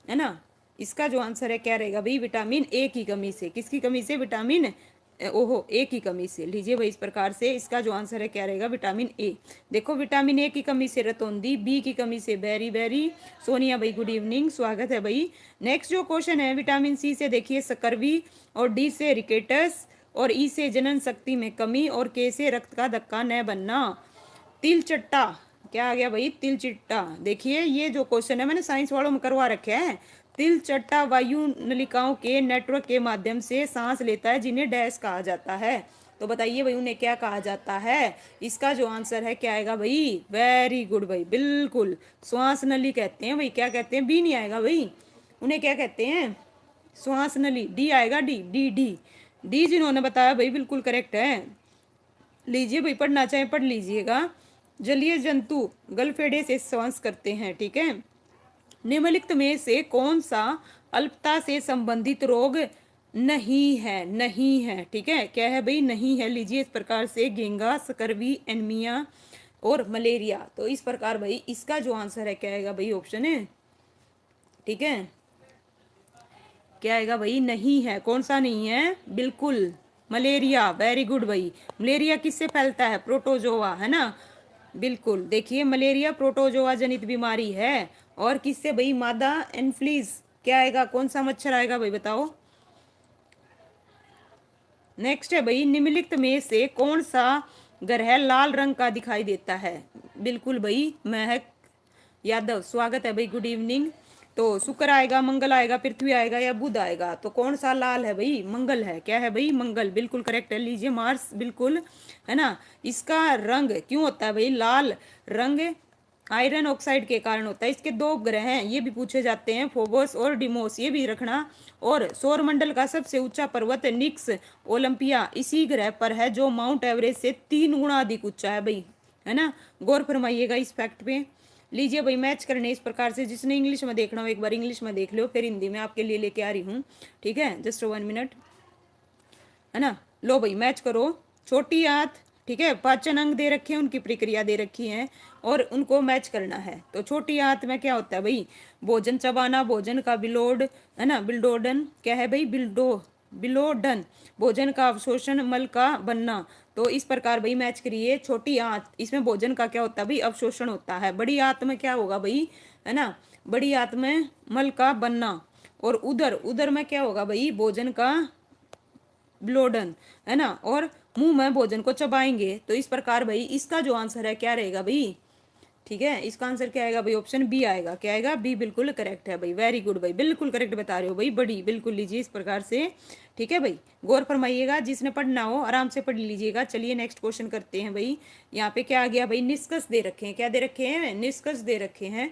है ना। इसका जो आंसर है क्या रहेगा भाई, विटामिन ए की कमी से। किसकी कमी से, विटामिन ओहो ए की कमी से। लीजिए भाई, इस प्रकार से इसका जो आंसर है क्या रहेगा, विटामिन ए। देखो, विटामिन ए की कमी से रतौंधी, बी की कमी से बेरी बेरी। सोनिया भाई गुड इवनिंग, स्वागत है भाई। नेक्स्ट जो क्वेश्चन है, विटामिन सी से देखिए स्कर्वी, और डी से रिकेटस, और ई से जनन शक्ति में कमी, और के से रक्त का धक्का न बनना। तिल चट्टा क्या आ गया भाई, तिल चिट्टा। देखिए ये जो क्वेश्चन है मैंने साइंस वालों में करवा रखे हैं। तिल चट्टा वायु नलिकाओं के नेटवर्क के माध्यम से सांस लेता है, जिन्हें डैश कहा जाता है। तो बताइए भाई, उन्हें क्या कहा जाता है। इसका जो आंसर है क्या आएगा भाई, वेरी गुड भाई, बिल्कुल श्वास नली कहते हैं भाई। क्या कहते हैं, बी नहीं आएगा भाई, उन्हें क्या कहते हैं, श्वास नली। डी आएगा, डी डी डी डी जिन्होंने बताया भाई बिल्कुल करेक्ट है। लीजिए भाई, पढ़ना चाहे पढ़ लीजिएगा। जलीय जंतु गलफेड़े से श्वास करते हैं, ठीक है। निम्नलिखित में से कौन सा अल्पता से संबंधित रोग नहीं है, नहीं है, ठीक है, क्या है भाई, नहीं है। लीजिए इस प्रकार से, गेंगा, स्कर्वी, एनीमिया और मलेरिया। तो इस प्रकार भाई इसका जो आंसर है क्या आएगा भाई, ऑप्शन है, ठीक है, क्या आएगा भाई, नहीं है। कौन सा नहीं है, बिल्कुल मलेरिया, वेरी गुड भाई। मलेरिया किससे फैलता है, प्रोटोजोआ, है ना, बिल्कुल। देखिए मलेरिया प्रोटोजोआ जनित बीमारी है। और किससे भाई, मादा एनफ्लीज। क्या आएगा, कौन सा मच्छर आएगा भाई, बताओ। नेक्स्ट है भाई, निम्नलिखित में से कौन सा ग्रह लाल रंग का दिखाई देता है। बिल्कुल भाई, महक यादव, स्वागत है भाई, गुड इवनिंग। तो शुक्र आएगा, मंगल आएगा, पृथ्वी आएगा, या बुध आएगा। तो कौन सा लाल है भाई, मंगल है। क्या है भाई, मंगल, बिल्कुल करेक्ट है। लीजिए मार्स, बिल्कुल, है ना। इसका रंग क्यों होता है भाई लाल रंग, आयरन ऑक्साइड के कारण होता है। इसके 2 ग्रह हैं, ये भी पूछे जाते हैं, फोबोस और डिमोस, ये भी रखना। और सौरमंडल का सबसे ऊंचा पर्वत निक्स ओलंपिया इसी ग्रह पर है, जो माउंट एवरेस्ट से 3 गुना अधिक ऊंचा है भाई, है ना। गौर फरमाइएगा इस फैक्ट पे। लीजिए भाई, मैच करने इस प्रकार से, जिसने इंग्लिश में देखना हो एक बार इंग्लिश में देख लो, फिर हिंदी में आपके लिए लेके आ रही हूँ, ठीक है, जस्ट 1 मिनट, है ना। लो भाई मैच करो। छोटी आंत, ठीक है, पाचन अंग दे रखे हैं, उनकी प्रक्रिया दे रखी है, और उनको मैच करना है। तो छोटी आंत में क्या होता है भाई, भोजन चबाना, भोजन का बिलोड, है ना, बिल्डोडन, क्या है भाई, बिलोडन, भोजन का अवशोषण, मल का बनना। तो इस प्रकार भाई मैच करिए। छोटी आंत, इसमें भोजन का क्या होता है भाई, अवशोषण होता है। बड़ी आंत में क्या होगा भाई, है ना, बड़ी आंत में मल का बनना। और उदर, उदर में क्या होगा भाई, भोजन का ब्लोडन, है ना। और मुंह में भोजन को चबाएंगे। तो इस प्रकार भाई इसका जो आंसर है क्या रहेगा भाई, ठीक है, इसका आंसर क्या आएगा भाई, ऑप्शन बी आएगा। क्या आएगा, बी, बिल्कुल करेक्ट है भाई, वेरी गुड भाई, बिल्कुल करेक्ट बता रहे हो भाई, बड़ी, बिल्कुल। लीजिए इस प्रकार से, ठीक है भाई, गौर फरमाइएगा, जिसने पढ़ना हो आराम से पढ़ लीजिएगा। चलिए नेक्स्ट क्वेश्चन करते हैं भाई। यहाँ पे क्या आ गया भाई, निष्कर्ष दे रखे हैं। क्या दे रखे हैं, निष्कर्ष दे रखे हैं।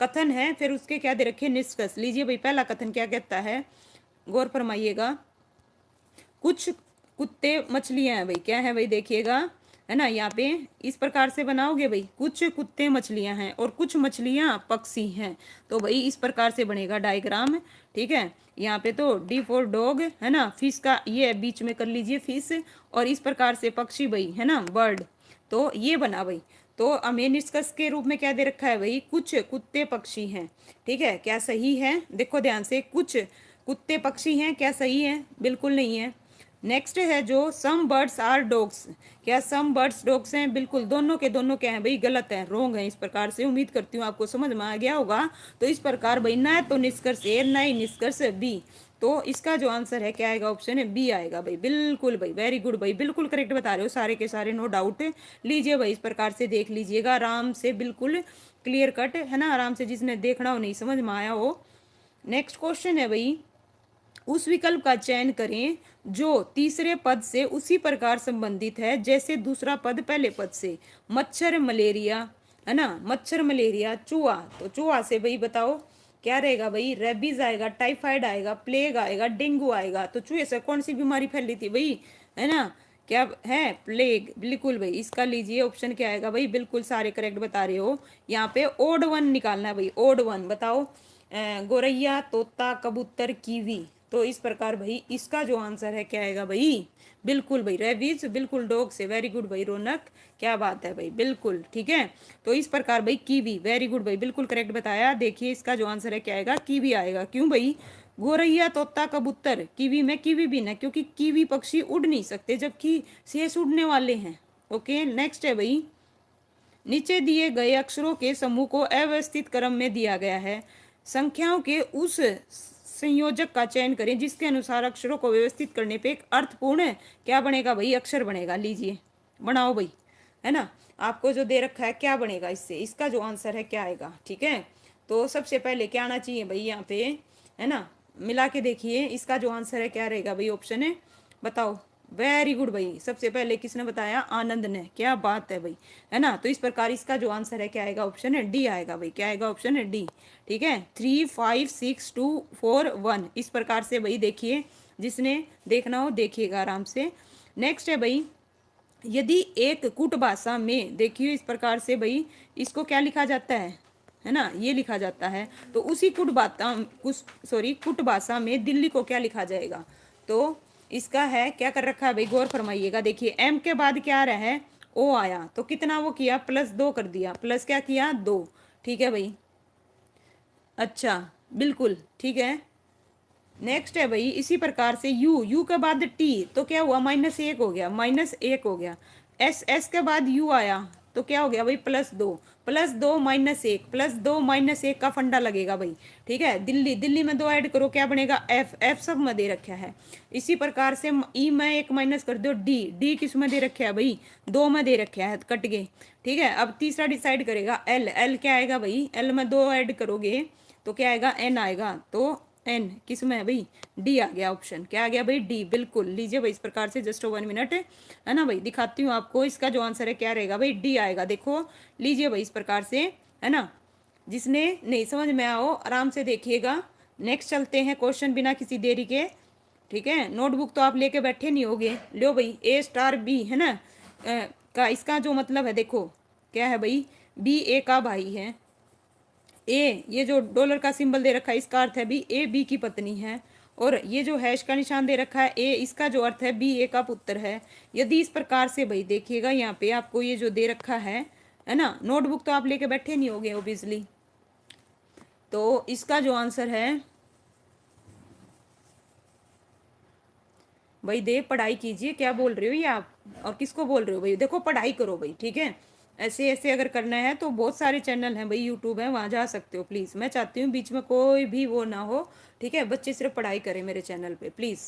कथन है, फिर उसके क्या दे रखे हैं, निष्कर्ष। लीजिए भाई, पहला कथन क्या कहता है, गौर फरमाइएगा। कुछ कुत्ते मछलियां हैं भाई, क्या है भाई, देखिएगा, है ना। यहाँ पे इस प्रकार से बनाओगे भाई, कुछ कुत्ते मछलियां हैं और कुछ मछलियां पक्षी हैं, तो भाई इस प्रकार से बनेगा डायग्राम। ठीक है, यहाँ पे तो डी फॉर डॉग है ना, फिश का ये बीच में कर लीजिए फिश, और इस प्रकार से पक्षी भाई है ना बर्ड, तो ये बना भाई। तो हमें निष्कर्ष के रूप में क्या दे रखा है भाई, कुछ कुत्ते पक्षी हैं। ठीक है, क्या सही है, देखो ध्यान से, कुछ कुत्ते पक्षी हैं, क्या सही है, बिल्कुल नहीं है। नेक्स्ट है जो सम बर्ड्स आर डॉग्स, क्या सम बर्ड्स डॉग्स हैं, बिल्कुल दोनों के दोनों क्या है भाई, गलत है, रोंग है। इस प्रकार से उम्मीद करती हूँ आपको समझ में आ गया होगा। तो इस प्रकार भाई ना तो निष्कर्ष ए ना ही निष्कर्ष बी, तो इसका जो आंसर है क्या आएगा, ऑप्शन है बी आएगा भाई। बिल्कुल भाई, वेरी गुड भाई, बिल्कुल करेक्ट बता रहे हो सारे के सारे, नो डाउट। लीजिए भाई, इस प्रकार से देख लीजिएगा आराम से, बिल्कुल क्लियर कट है ना, आराम से, जिसने देखना हो, नहीं समझ में आया हो। नेक्स्ट क्वेश्चन है भाई, उस विकल्प का चयन करें जो तीसरे पद से उसी प्रकार संबंधित है जैसे दूसरा पद पहले पद से। मच्छर मलेरिया है ना, मच्छर मलेरिया, चूहा, तो चूहा से भाई बताओ क्या रहेगा भाई, रेबीज आएगा, टाइफाइड आएगा, प्लेग आएगा, डेंगू आएगा। तो चूहे से कौन सी बीमारी फैली थी भाई, है ना, क्या है, प्लेग, बिल्कुल भाई। इसका लीजिए ऑप्शन क्या आएगा भाई, बिल्कुल सारे करेक्ट बता रहे हो। यहाँ पे ओड वन निकालना है भाई, ओड वन बताओ, गोरैया, तोता, कबूतर, कीवी। तो इस प्रकार भाई इसका जो आंसर है क्या आएगा भाई, बिल्कुल भाई रेबीज, बिल्कुल डॉग से, वेरी गुड भाई रौनक, क्या बात है भाई, बिल्कुल ठीक है। तो इस प्रकार भाई कीवी, वेरी गुड भाई, बिल्कुल करेक्ट बताया। देखिए इसका जो आंसर है क्या आएगा, कीवी आएगा। क्यों भाई, गोरैया, तोता, कबूतर, कीवी में कीवी भी ना, क्योंकि कीवी पक्षी उड़ नहीं सकते जबकि शेष उड़ने वाले हैं। ओके, नेक्स्ट है भाई, नीचे दिए गए अक्षरों के समूह को अव्यवस्थित क्रम में दिया गया है, संख्याओं के उस संयोजक का चयन करें जिसके अनुसार अक्षरों को व्यवस्थित करने पे एक अर्थपूर्ण क्या बनेगा भाई, अक्षर बनेगा। लीजिए बनाओ भाई, है ना, आपको जो दे रखा है क्या बनेगा इससे, इसका जो आंसर है क्या आएगा। ठीक है, तो सबसे पहले क्या आना चाहिए भाई यहाँ पे, है ना, मिला के देखिए इसका जो आंसर है क्या रहेगा भाई, ऑप्शन है, बताओ। वेरी गुड भाई, सबसे पहले किसने बताया, आनंद ने, क्या बात है भाई, है ना। तो इस प्रकार इसका जो आंसर है क्या आएगा, ऑप्शन है डी आएगा भाई, क्या आएगा, ऑप्शन है डी। ठीक है, 3 5 6 2 4 1, इस प्रकार से भाई देखिए, जिसने देखना हो देखिएगा आराम से। नेक्स्ट है भाई, यदि एक कुट भाषा में देखिए इस प्रकार से भाई इसको क्या लिखा जाता है ना, ये लिखा जाता है, तो उसी कुट भाषा में दिल्ली को क्या लिखा जाएगा। तो इसका है क्या कर रखा है भाई, गौर फरमाइएगा। देखिए एम के बाद क्या आ रहा है, ओ आया, तो कितना वो किया, +2 कर दिया, प्लस क्या किया, 2। ठीक है भाई, अच्छा, बिल्कुल ठीक है। नेक्स्ट है भाई इसी प्रकार से यू के बाद टी, तो क्या हुआ, -1 हो गया, -1 हो गया। एस के बाद यू आया, तो क्या हो गया भाई, +2, +2 -1, +2 -1 का फंडा लगेगा भाई। ठीक है, दिल्ली, दिल्ली में 2 ऐड करो, क्या बनेगा, एफ सब में दे रखा है। इसी प्रकार से ई में 1 माइनस कर दो, डी किस में दे रखा है भाई, 2 में दे रखा है, कट गए। ठीक है, अब तीसरा डिसाइड करेगा, एल क्या आएगा भाई, एल में 2 ऐड करोगे तो क्या आएगा, एन आएगा, तो एन किस में है भाई, डी आ गया, ऑप्शन क्या आ गया भाई, डी, बिल्कुल। लीजिए भाई इस प्रकार से जस्ट 1 मिनट, है ना भाई, दिखाती हूँ आपको इसका जो आंसर है क्या रहेगा भाई, डी आएगा। देखो लीजिए भाई इस प्रकार से, है ना, जिसने नहीं समझ में आओ आराम से देखिएगा। नेक्स्ट चलते हैं क्वेश्चन बिना किसी देरी के। ठीक है, नोटबुक तो आप लेके बैठे नहीं होगे, लो भाई, ए स्टार बी है ना, का इसका जो मतलब है देखो क्या है भाई, बी ए का भाई है, ए ये जो डॉलर का सिंबल दे रखा है इसका अर्थ है बी ए बी की पत्नी है, और ये जो हैश का निशान दे रखा है ए, इसका जो अर्थ है बी ए का पुत्र है। यदि इस प्रकार से भाई देखिएगा यहाँ पे आपको ये जो दे रखा है ना, नोटबुक तो आप लेके बैठे नहीं होगे ओबियसली, तो इसका जो आंसर है भाई, दे पढ़ाई कीजिए, क्या बोल रहे हो ये आप, और किसको बोल रहे हो भाई, देखो पढ़ाई करो भाई। ठीक है, ऐसे ऐसे अगर करना है तो बहुत सारे चैनल हैं भाई, यूट्यूब है, वहाँ जा सकते हो प्लीज़। मैं चाहती हूँ बीच में कोई भी वो ना हो। ठीक है, बच्चे सिर्फ पढ़ाई करें मेरे चैनल पे प्लीज़।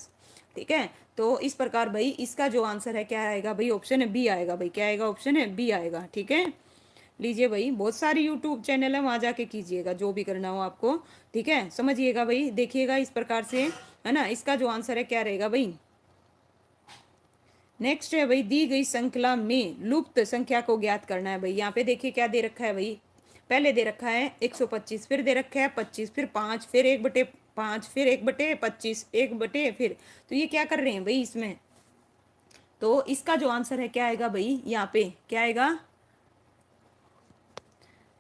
ठीक है, तो इस प्रकार भाई इसका जो आंसर है क्या आएगा भाई, ऑप्शन है बी आएगा भाई, क्या आएगा, ऑप्शन है बी आएगा। ठीक है, लीजिए भाई बहुत सारे यूट्यूब चैनल है, वहाँ जाके कीजिएगा जो भी करना हो आपको। ठीक है, समझिएगा भाई, देखिएगा इस प्रकार से, है ना, इसका जो आंसर है क्या रहेगा भाई। नेक्स्ट है भाई, दी गई श्रृंखला में लुप्त संख्या को ज्ञात करना है भाई। यहाँ पे देखिए क्या दे रखा है भाई, पहले दे रखा है 125, फिर दे रखा है 25, फिर 5, फिर 1/5, फिर 1/25, 1 बटे फिर, तो ये क्या कर रहे हैं भाई इसमें, तो इसका जो आंसर है क्या आएगा भाई, यहाँ पे क्या आएगा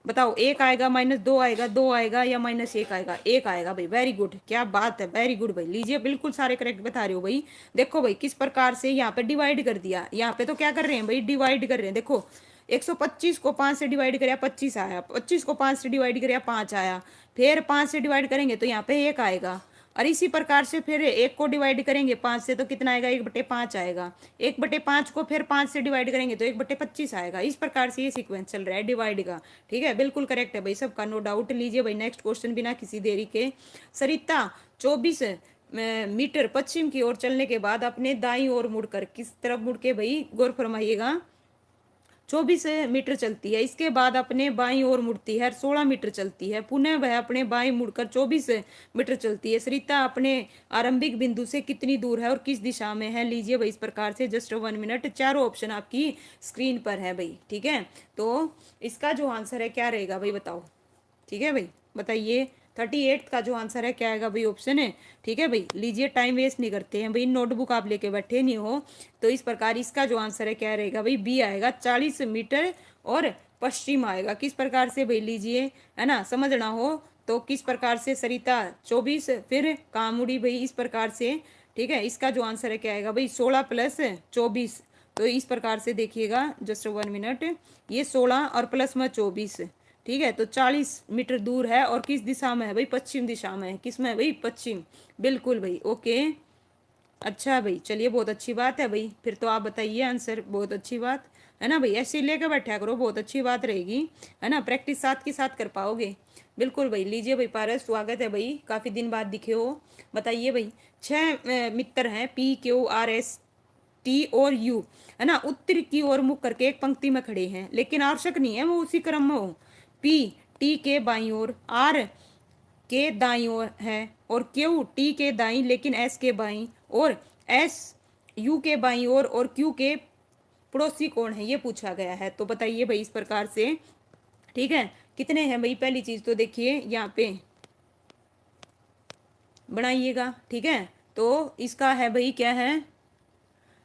बताओ, एक आएगा, -2 आएगा, 2 आएगा, या -1 आएगा, एक आएगा भाई। वेरी गुड, क्या बात है, वेरी गुड भाई। लीजिए बिल्कुल सारे करेक्ट बता रहे हो भाई। देखो भाई किस प्रकार से यहाँ पे डिवाइड कर दिया, यहाँ पे तो क्या कर रहे हैं भाई, डिवाइड कर रहे हैं। देखो 125 को 5 से डिवाइड कराया 25 आया, 25 को 5 से डिवाइड कराया 5 आया, फिर 5 से डिवाइड करेंगे तो यहाँ पे 1 आएगा। और इसी प्रकार से फिर 1 को डिवाइड करेंगे 5 से तो कितना आएगा, 1/5 आएगा। 1/5 को फिर 5 से डिवाइड करेंगे तो 1/25 आएगा। इस प्रकार से ये सीक्वेंस चल रहा है डिवाइड का। ठीक है, बिल्कुल करेक्ट है भाई सबका, नो डाउट। लीजिए भाई नेक्स्ट क्वेश्चन बिना किसी देरी के। सरिता 24 मीटर पश्चिम की ओर चलने के बाद अपने दाईं ओर मुड़कर, किस तरफ मुड़ के भाई, गौर फरमाइएगा। 24 मीटर चलती है, इसके बाद अपने बाईं ओर मुड़ती है, 16 मीटर चलती है, पुनः वह अपने बाईं मुड़कर 24 मीटर चलती है। सरिता अपने आरंभिक बिंदु से कितनी दूर है और किस दिशा में है। लीजिए भाई इस प्रकार से जस्ट 1 मिनट, चारों ऑप्शन आपकी स्क्रीन पर है भाई। ठीक है, तो इसका जो आंसर है क्या रहेगा भाई बताओ। ठीक है भाई, बताइए 38 का जो आंसर है क्या आएगा भाई, ऑप्शन है। ठीक है भाई, लीजिए टाइम वेस्ट नहीं करते हैं भाई, नोटबुक आप लेके बैठे नहीं हो। तो इस प्रकार इसका जो आंसर है क्या रहेगा भाई, बी आएगा, 40 मीटर और पश्चिम आएगा। किस प्रकार से भाई, लीजिए है ना, समझना हो तो किस प्रकार से सरिता 24 फिर कामुड़ी भाई, इस प्रकार से। ठीक है, इसका जो आंसर है क्या आएगा भाई, 16 + 24। तो इस प्रकार से देखिएगा, जस्ट 1 मिनट, ये 16 और प्लस में 24। ठीक है, तो 40 मीटर दूर है और किस दिशा में है भाई, पश्चिम दिशा में है। किस में है भाई, पश्चिम। बिल्कुल भाई, ओके। अच्छा भाई, चलिए बहुत अच्छी बात है भाई, फिर तो आप बताइए आंसर, बहुत अच्छी बात है ना भाई। ऐसे लेकर बैठा करो, बहुत अच्छी बात रहेगी, है ना, प्रैक्टिस साथ के साथ कर पाओगे। बिल्कुल भाई, लीजिए भाई पारस, स्वागत है भाई, काफी दिन बाद दिखे हो। बताइए भाई, 6 मित्र हैं, PQRS T और U, है ना, उत्तर की ओर मुख करके एक पंक्ति में खड़े हैं, लेकिन आवश्यक नहीं है वो उसी क्रम में हो। P T के बाईं ओर, R के दाईं ओर है, और Q T के दाईं लेकिन S के बाईं, और S U के बाईं ओर, और Q के पड़ोसी कौन है, ये पूछा गया है। तो बताइए भाई इस प्रकार से। ठीक है, कितने हैं भाई, पहली चीज तो देखिए यहाँ पे बनाइएगा। ठीक है, तो इसका है भाई क्या है,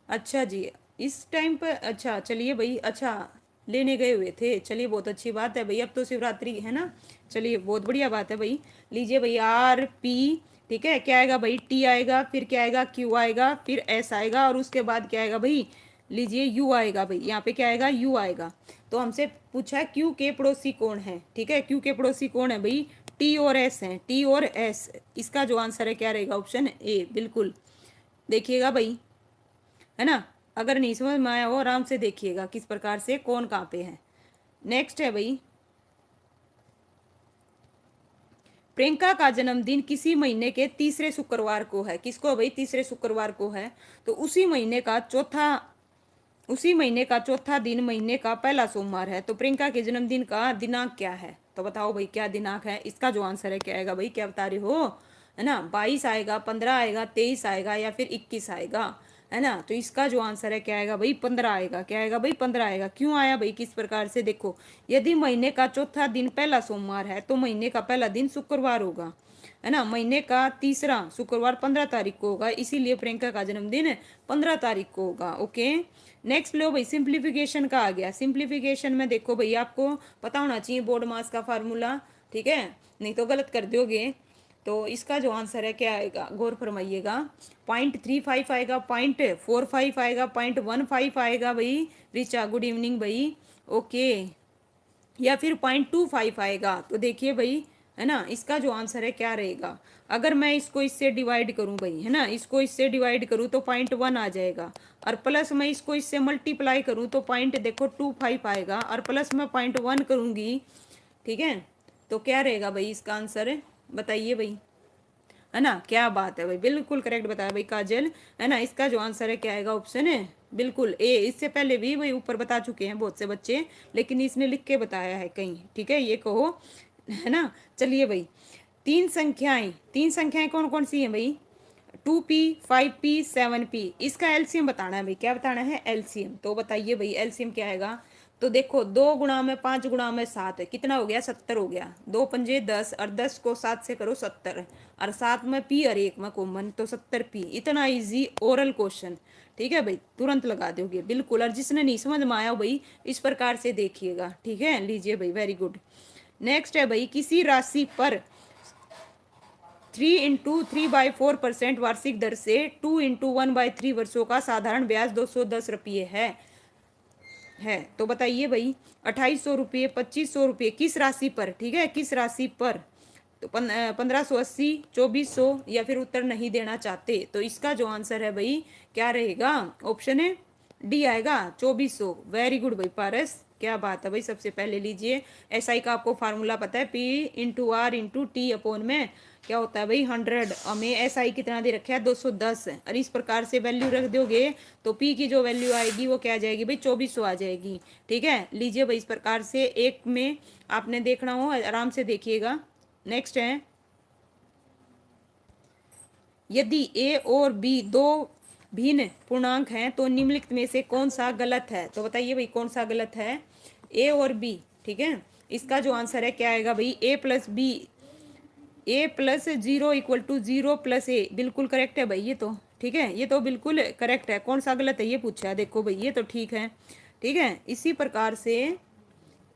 अच्छा जी, इस टाइम पर, अच्छा चलिए भाई, अच्छा लेने गए हुए थे, चलिए बहुत अच्छी बात है भाई, अब तो शिवरात्रि है ना, चलिए बहुत बढ़िया बात है भाई। लीजिए भाई RP, ठीक है, क्या आएगा भाई, T आएगा, फिर क्या आएगा, Q आएगा, फिर S आएगा, और उसके बाद क्या आएगा भाई, लीजिए U आएगा भाई, यहाँ पे क्या आएगा, U आएगा। तो हमसे पूछा Q के पड़ोसी कौन है। ठीक है, Q के पड़ोसी कौन है भाई, T और S हैं, T और S। इसका जो आंसर है क्या रहेगा, ऑप्शन A। बिल्कुल, देखिएगा भाई, है ना, अगर नहीं समझ में आया हो आराम से देखिएगा किस प्रकार से कौन कहाँ पे है। नेक्स्ट है भाई, प्रियंका का जन्मदिन किसी महीने के तीसरे शुक्रवार को है। किसको भाई, तीसरे शुक्रवार को है, तो उसी महीने का चौथा दिन महीने का पहला सोमवार है। तो प्रियंका के जन्मदिन का दिनांक क्या है, तो बताओ भाई क्या दिनांक है। इसका जो आंसर है क्या आएगा भाई, क्या बता रहे हो, है ना, 22 आएगा, 15 आएगा, 23 आएगा, या फिर 21 आएगा, है ना। तो इसका जो आंसर है क्या आएगा भाई, 15 आएगा। क्या आएगा भाई, 15 आएगा। क्यों आया भाई, किस प्रकार से, देखो यदि महीने का चौथा दिन पहला सोमवार है तो महीने का पहला दिन शुक्रवार होगा, है ना। महीने का तीसरा शुक्रवार 15 तारीख को होगा, इसीलिए प्रियंका का जन्मदिन 15 तारीख को होगा। ओके, नेक्स्ट लो भाई, सिंप्लीफिकेशन का आ गया। सिंप्लीफिकेशन में देखो भाई, आपको पता होना चाहिए बोर्ड मास का फार्मूला, ठीक है, नहीं तो गलत कर दोगे। तो इसका जो आंसर है क्या आएगा, गौर फरमाइएगा। 0.35 आएगा, 0.45 आएगा, 0.15 आएगा भाई। रिचा गुड इवनिंग भाई, ओके, या फिर 0.25 आएगा। तो देखिए भाई, है ना, इसका जो आंसर है क्या रहेगा। अगर मैं इसको इससे डिवाइड करूं भाई, है ना, इसको इससे डिवाइड करूं तो 0.1 आ जाएगा, और प्लस मैं इसको इससे मल्टीप्लाई करूं तो देखो 25 आएगा, और प्लस मैं 0.1 करूंगी। ठीक है, तो क्या रहेगा भाई इसका आंसर, बताइए भाई, है ना, क्या बात है भाई, बिल्कुल करेक्ट बताया भाई काजल, है ना। इसका जो आंसर है क्या आएगा, ऑप्शन है बिल्कुल ए। इससे पहले भी भाई ऊपर बता चुके हैं बहुत से बच्चे, लेकिन इसने लिख के बताया है कहीं। ठीक है, ये कहो, है ना। चलिए भाई, तीन संख्याएं कौन कौन सी हैं भाई, 2P, 5P, 7P। इसका एलसीएम बताना है भाई, क्या बताना है, एलसीएम। तो बताइए भाई एलसीएम क्या आएगा, तो देखो 2 गुणा में 5 गुणा में 7 है, कितना हो गया 70 हो गया। 2 पंजे 10 और 10 को 7 से करो 70 और 7 में पी और 1 में कॉमन तो 70 पी। इतना इजी ओरल क्वेश्चन, ठीक है भाई, तुरंत लगा दोगे बिल्कुल। और जिसने नहीं समझ में आया भाई इस प्रकार से देखिएगा, ठीक है। लीजिए भाई, वेरी गुड। नेक्स्ट है भाई, किसी राशि पर 3 × 3/4% वार्षिक दर से 2 × 1/3 वर्षों का साधारण ब्याज 210 रुपये है। तो बताइए भाई 2800 रुपये, 2500 रुपये किस राशि पर, ठीक है, किस राशि पर। तो 1580, 2400 या फिर उत्तर नहीं देना चाहते। तो इसका जो आंसर है भाई क्या रहेगा, ऑप्शन है डी आएगा 2400। वेरी गुड भाई पारस, क्या बात है भाई। सबसे पहले लीजिए एसआई का आपको फार्मूला पता है, P × R × T अपॉन में क्या होता है भाई 100। हमें एसआई कितना दे रखा है 210। और इस प्रकार से वैल्यू रख दोगे तो पी की जो वैल्यू आएगी वो क्या आ जाएगी भाई 2400 आ जाएगी, ठीक है। लीजिए भाई इस प्रकार से एक में आपने देखना हो आराम से देखिएगा। नेक्स्ट है, यदि ए और बी दो भिन्न पूर्णांक हैं तो निम्नलिखित में से कौन सा गलत है। तो बताइए भाई कौन सा गलत है, ए और बी, ठीक है। इसका जो आंसर है क्या आएगा भाई A+0 = 0 बिल्कुल करेक्ट है भाई ये तो, ठीक है, ये तो बिल्कुल करेक्ट है। कौन सा गलत है ये पूछा है, देखो भाई ये तो ठीक है, ठीक है। इसी प्रकार से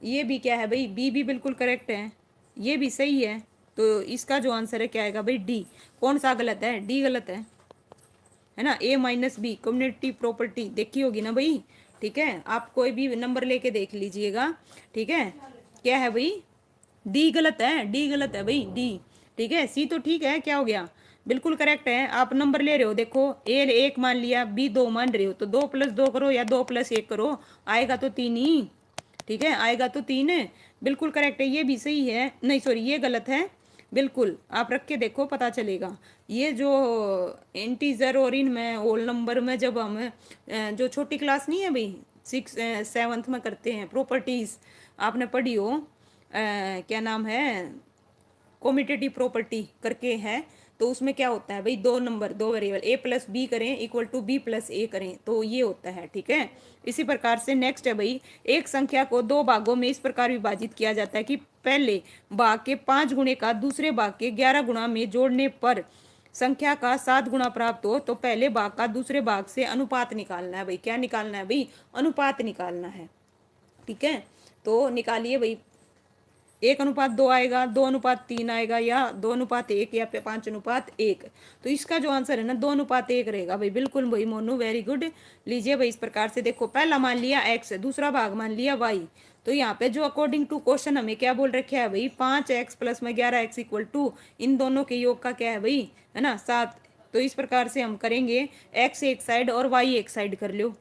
ये भी क्या है भाई, बी भी बिल्कुल करेक्ट है, ये भी सही है। तो इसका जो आंसर है क्या आएगा भाई डी। कौन सा गलत है, डी गलत है ना। A-B कम्युनिटी प्रॉपर्टी देखी होगी ना भाई, ठीक है। आप कोई भी नंबर लेके देख लीजिएगा, ठीक है। क्या है भाई, डी गलत है, डी गलत है भाई डी, ठीक है। सी तो ठीक है, क्या हो गया बिल्कुल करेक्ट है। आप नंबर ले रहे हो, देखो ए 1 मान लिया, बी 2 मान रहे हो, तो 2+2 करो या 2+1 करो, आएगा तो 3 ही, ठीक है, आएगा तो 3 है, बिल्कुल करेक्ट है। ये भी सही है, नहीं सॉरी ये गलत है, बिल्कुल आप रख के देखो पता चलेगा। ये जो इंटीजर और इनमें होल नंबर में जब हम जो छोटी क्लास नहीं है भाई 6 7th में करते हैं प्रॉपर्टीज, आपने पढ़ी हो क्या नाम है, कॉम्यूटेटिव प्रॉपर्टी करके है। तो उसमें क्या होता है भाई, दो नंबर दो वेरिएबल A+B करें इक्वल टू B+A करें, तो ये होता है, ठीक है। इसी प्रकार से नेक्स्ट है भाई, एक संख्या को दो भागों में इस प्रकार विभाजित किया जाता है कि पहले भाग के 5 गुणे का दूसरे भाग के 11 गुणा में जोड़ने पर संख्या का 7 गुणा प्राप्त हो। तो पहले भाग का दूसरे भाग से अनुपात निकालना है भाई, क्या निकालना है भाई, अनुपात निकालना है, ठीक है। तो निकालिए भाई, 1:2 आएगा, 2:3 आएगा, या 2:1 या 5:1। तो इसका जो आंसर है ना 2:1 रहेगा भाई, बिल्कुल भाई मोनू, वेरी गुड। लीजिए भाई इस प्रकार से देखो, पहला मान लिया x, दूसरा भाग मान लिया y। तो यहाँ पे जो अकॉर्डिंग टू क्वेश्चन हमें क्या बोल रखे है भाई, 5x + 11x = इन दोनों के योग का क्या है भाई, है ना 7। तो इस प्रकार से हम करेंगे, x एक साइड और y एक साइड कर लो,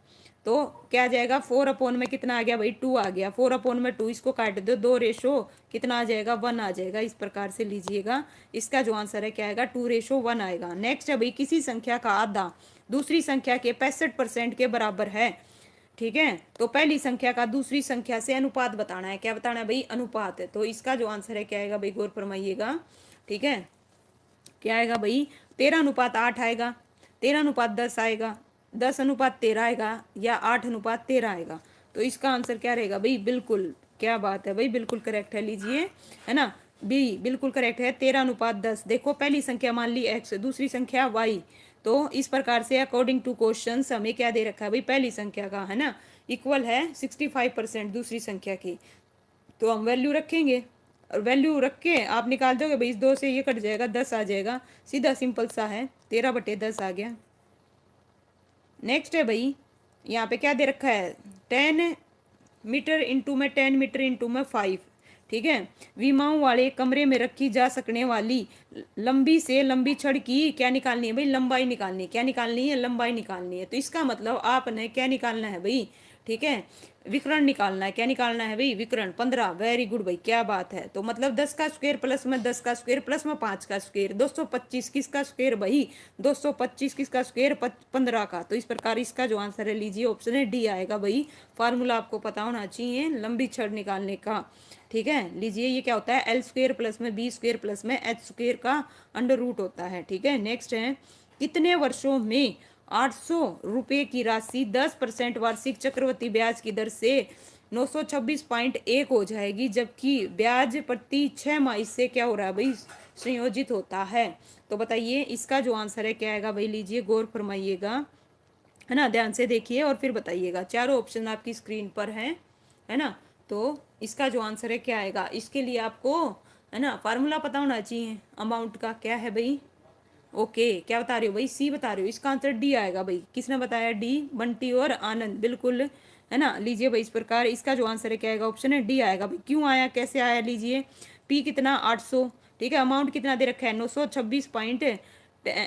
तो क्या आ जाएगा 4 में कितना आ गया भाई 2 आ गया, 4/2 इसको काट दो, 2 कितना आ जाएगा 1 आ जाएगा। इस प्रकार से लीजिएगा, इसका जो आंसर है क्या आएगा 2:1 आएगा। नेक्स्ट है भाई, किसी संख्या का आधा दूसरी संख्या के 65% के बराबर है, ठीक है। तो पहली संख्या का दूसरी संख्या से अनुपात बताना है, क्या बताना है भाई, अनुपात है। तो इसका जो आंसर है क्या आएगा भाई, गौर फरमाइएगा, ठीक है। क्या आएगा भाई 13:8 आएगा, 13:10 आएगा, 10:13 आएगा, या 8:13 आएगा। तो इसका आंसर क्या रहेगा भाई, बिल्कुल क्या बात है भाई, बिल्कुल करेक्ट है। लीजिए, है ना, बी बिल्कुल करेक्ट है, 13:10। देखो पहली संख्या मान ली x, दूसरी संख्या y। तो इस प्रकार से अकॉर्डिंग टू क्वेश्चन हमें क्या दे रखा है भाई, पहली संख्या का, है ना, इक्वल है 65% दूसरी संख्या की। तो हम वैल्यू रखेंगे, और वैल्यू रख के आप निकाल दोगे भाई, इस 2 से ये कट जाएगा, 10 आ जाएगा, सीधा सिंपल सा है, 13/10 आ गया। नेक्स्ट है भाई, यहाँ पे क्या दे रखा है, 10 मीटर इंटू में 10 मीटर इंटू में 5, ठीक है। विमाओं वाले कमरे में रखी जा सकने वाली लंबी से लंबी छड़ की क्या निकालनी है भाई, लंबाई निकालनी है, क्या निकालनी है, लंबाई निकालनी है। तो इसका मतलब आपने क्या निकालना है भाई, ठीक है, विकर्ण निकालना है, क्या निकालना है भाई, विकर्ण 15। वेरी गुड भाई, क्या बात है। तो मतलब 10 का स्क्वायर प्लस में 10 का स्क्वायर प्लस में 5 का स्क्वायर, 225 किसका स्क्वायर भाई, 225 किसका स्क्वायर 15 का। तो इस प्रकार इसका जो आंसर है लीजिए ऑप्शन है डी आएगा भाई। फार्मूला आपको पता होना चाहिए लंबी छड़ निकालने का, ठीक है। लीजिए ये क्या होता है, L² प्लस में B² प्लस में H² का अंडर रूट होता है, ठीक है। नेक्स्ट है, कितने वर्षों में 800 रुपये की राशि 10% वार्षिक चक्रवृद्धि ब्याज की दर से 926.1 हो जाएगी, जबकि ब्याज प्रति 6 माह इससे क्या हो रहा है भाई, संयोजित होता है। तो बताइए इसका जो आंसर है क्या आएगा भाई, लीजिए गौर फरमाइएगा, है ना, ध्यान से देखिए और फिर बताइएगा। चारों ऑप्शन आपकी स्क्रीन पर हैं, है ना। तो इसका जो आंसर है क्या आएगा, इसके लिए आपको, है ना, फार्मूला पता होना चाहिए अमाउंट का। क्या है भाई, ओके, क्या बता रहे हो भाई, सी बता रहे हो। इसका आंसर डी आएगा भाई। किसने बताया, डी, बंटी और आनंद, बिल्कुल, है ना। लीजिए भाई, इस प्रकार इसका जो आंसर है क्या आएगा, ऑप्शन है डी आएगा भाई। क्यों आया, कैसे आया, लीजिए। पी कितना, 800, ठीक है। अमाउंट कितना दे रखा है, 926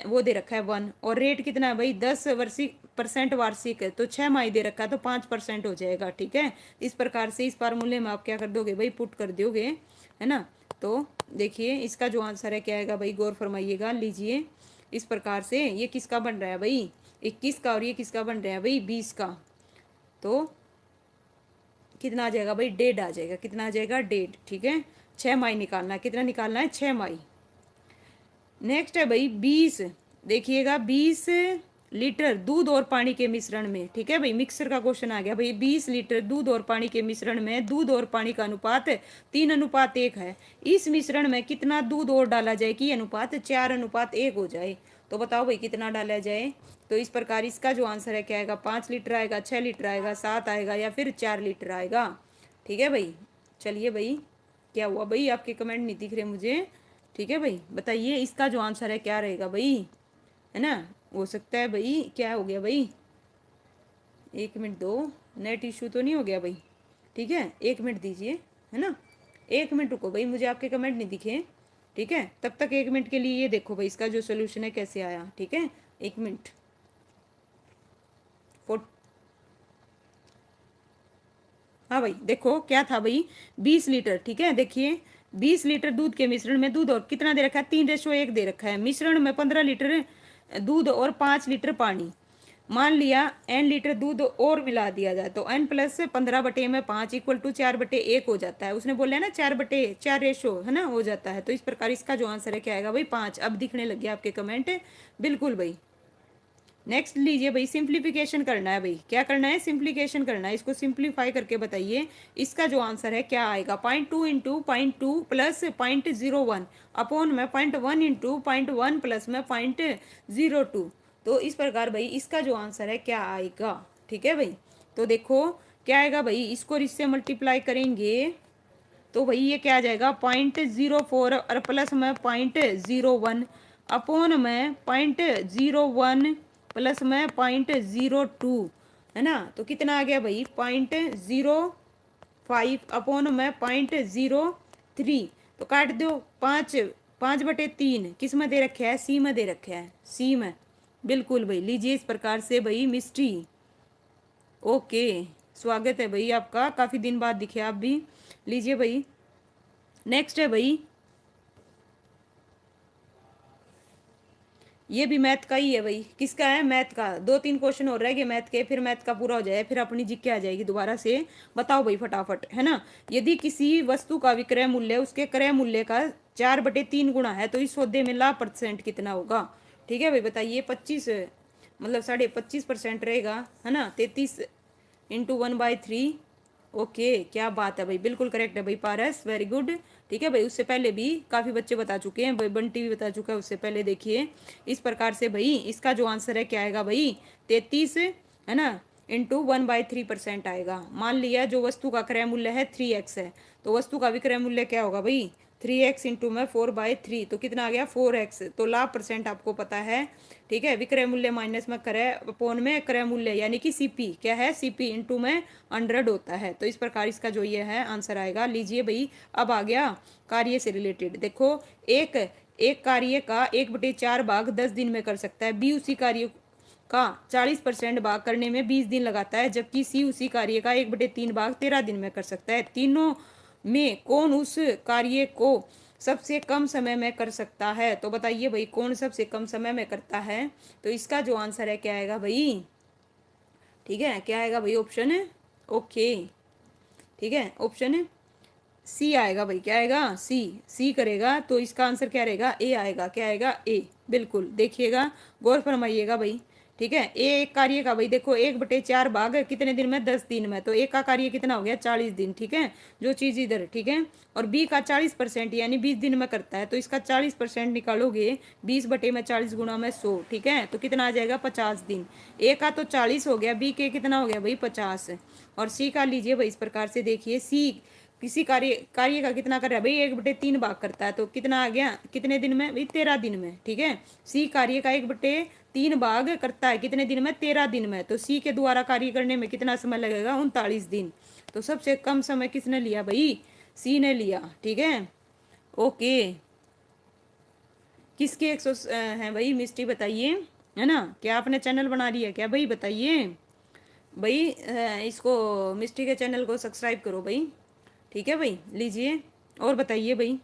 वो दे रखा है 1, और रेट कितना है भाई, 10% वार्षिक है, तो 6 माही दे रखा है, तो 5% हो जाएगा, ठीक है। इस प्रकार से इस फार्मूले में आप क्या कर दोगे भाई, पुट कर दोगे, है ना। तो देखिए इसका जो आंसर है क्या आएगा भाई, गौर फरमाइएगा। लीजिए इस प्रकार से ये किसका बन रहा है भाई, 21 का, और ये किसका बन रहा है भाई, 20 का। तो कितना आ जाएगा भाई, डेढ़ आ जाएगा। कितना आ जाएगा, डेढ़, ठीक है। 6 माही निकालना है, कितना निकालना है, 6 माही। नेक्स्ट है भाई 20, देखिएगा 20 लीटर दूध और पानी के मिश्रण में, ठीक है भाई, मिक्सर का क्वेश्चन आ गया भाई। 20 लीटर दूध और पानी के मिश्रण में दूध और पानी का अनुपात 3:1 है। इस मिश्रण में कितना दूध और डाला जाए कि अनुपात 4:1 हो जाए। तो बताओ भाई कितना डाला जाए। तो इस प्रकार इसका जो आंसर है क्या आएगा, 5 लीटर आएगा, 6 लीटर आएगा, 7 आएगा, या फिर 4 लीटर आएगा, ठीक है भाई। चलिए भाई, क्या हुआ भाई, आपके कमेंट नहीं दिख रहे मुझे, ठीक है भाई। बताइए इसका जो आंसर है क्या रहेगा भाई, है ना। हो सकता है भाई, क्या हो गया भाई, 1 मिनट दो, नेट इशू तो नहीं हो गया भाई, ठीक है। 1 मिनट दीजिए, है ना, 1 मिनट रुको भाई, मुझे आपके कमेंट नहीं दिखे, ठीक है। तब तक 1 मिनट के लिए ये देखो भाई इसका जो सोल्यूशन है कैसे आया, ठीक है। 1 मिनट, हाँ भाई देखो क्या था भाई, 20 लीटर, ठीक है। देखिए 20 लीटर दूध के मिश्रण में दूध और कितना दे रखा है, 3:1 दे रखा है। मिश्रण में 15 लीटर दूध और 5 लीटर पानी। मान लिया n लीटर दूध और मिला दिया जाए तो n+15/5 = 4/1 हो जाता है। उसने बोला है ना 4/4 रेशो, है ना, हो जाता है। तो इस प्रकार इसका जो आंसर है क्या आएगा भाई, 5। अब दिखने लग गया आपके कमेंट, बिल्कुल भाई। नेक्स्ट लीजिए भाई, सिंप्लीफिकेशन करना है भाई। क्या करना है, सिंप्लीफिकेशन करना है। इसको सिंप्लीफाई करके बताइए इसका जो आंसर है क्या आएगा। 0.2 इंटू 0.2 प्लस 0.01 अपॉन में 0.1 इंटू 0.1 प्लस में 0.02। तो इस प्रकार भाई इसका जो आंसर है क्या आएगा, ठीक है भाई। तो देखो क्या आएगा भाई, इसको इससे मल्टीप्लाई करेंगे तो भाई ये क्या आ जाएगा, 0.04 और प्लस में 0.01 अपॉन में 0.01 प्लस में 0.02, है ना। तो कितना आ गया भाई, 0.05 अपॉन में 0.03। तो काट दो, 5/3 किस में दे रखे है, सी में दे रखे है, सी में, बिल्कुल भाई। लीजिए इस प्रकार से भाई मिस्ट्री, ओके, स्वागत है भाई आपका, काफ़ी दिन बाद दिखे आप भी। लीजिए भाई नेक्स्ट है भाई, ये भी मैथ का ही है भाई। किसका है, मैथ का। 2-3 क्वेश्चन और रह गए मैथ के, फिर मैथ का पूरा हो जाए, फिर अपनी जीके आ जाएगी दोबारा से। बताओ भाई फटाफट, है ना। यदि किसी वस्तु का विक्रय मूल्य उसके क्रय मूल्य का 4/3 गुना है तो इस सौदे में लाभ % कितना होगा, ठीक है भाई। बताइए 25 मतलब 25.5% रहेगा, है ना। 33 इंटू 1/3, ओके, क्या बात है भाई, बिल्कुल करेक्ट है भाई पारस, वेरी गुड, ठीक है भाई। उससे पहले भी काफ़ी बच्चे बता चुके हैं भाई, बंटी भी बता चुका है उससे पहले। देखिए इस प्रकार से भाई इसका जो आंसर है क्या आएगा भाई, 33, है ना, इंटू 1/3% आएगा। मान लिया जो वस्तु का क्रय मूल्य है 3x है, तो वस्तु का विक्रय मूल्य क्या होगा भाई, 3x इंटू में 4/3, तो कितना आ गया 4x। तो लाभ % आपको पता है, ठीक है। विक्रय मूल्य माइनस में क्रय अपोन में क्रय मूल्य यानी कि सीपी, क्या है, सीपी इंटू में 100 होता है। तो इस प्रकार इसका जो ये है आंसर आएगा। लीजिए भाई अब आ गया कार्य से रिलेटेड। देखो एक कार्य का 1/4 भाग 10 दिन में कर सकता है, बी उसी कार्य का 40% भाग करने में 20 दिन लगाता है, जबकि सी उसी कार्य का 1/3 भाग 13 दिन में कर सकता है। तीनों में कौन उस कार्य को सबसे कम समय में कर सकता है। तो बताइए भाई कौन सबसे कम समय में करता है। तो इसका जो आंसर है क्या आएगा भाई, ठीक है, क्या आएगा भाई, ऑप्शन है, ओके, ठीक है, ऑप्शन है सी आएगा भाई। क्या आएगा, सी करेगा। तो इसका आंसर क्या रहेगा, ए आएगा। क्या आएगा, ए, बिल्कुल। देखिएगा गौर फरमाइएगा भाई, ठीक है। एक कार्य का भाई देखो 1/4 भाग कितने दिन में, 10 दिन में, तो एक का कार्य कितना हो गया 40 दिन। ठीक है, जो चीज इधर, ठीक है। और बी का 40% यानी 20 दिन में करता है, तो इसका 40% निकालोगे 20/40 गुणा में 100। ठीक है, तो कितना आ जाएगा 50 दिन। ए का तो 40 हो गया, बी के कितना हो गया भाई 50। और सी का लीजिए भाई इस प्रकार से देखिए, सी किसी कार्य कार्य का कितना कर रहा है भाई 1/3 भाग करता है, तो कितना आ गया कितने दिन में भाई 13 दिन में। ठीक है, सी कार्य का 1/3 भाग करता है कितने दिन में, 13 दिन में, तो सी के द्वारा कार्य करने में कितना समय लगेगा 39 दिन। तो सबसे कम समय किसने लिया भाई, सी ने लिया। ठीक है, ओके। किसके 100 है भाई, मिस्टी बताइए, है ना। क्या आपने चैनल बना लिया क्या भाई, बताइए भाई। इसको मिस्टी के चैनल को सब्सक्राइब करो भाई। ठीक है भाई, लीजिए और बताइए भाई।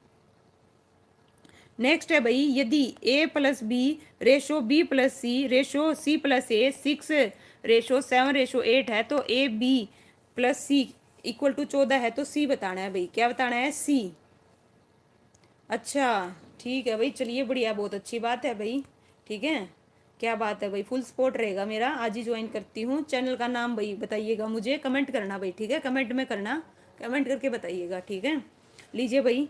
नेक्स्ट है भाई, यदि A+B ratio B+C ratio C+A 6:7:8 है, तो AB+C = 14 है, तो सी बताना है भाई। क्या बताना है, सी। अच्छा ठीक है भाई, चलिए बढ़िया, बहुत अच्छी बात है भाई। ठीक है, क्या बात है भाई, फुल सपोर्ट रहेगा मेरा। आज ही ज्वाइन करती हूँ। चैनल का नाम भाई बताइएगा मुझे, कमेंट करना भाई। ठीक है, कमेंट में करना, कमेंट करके बताइएगा। ठीक है, लीजिए भाई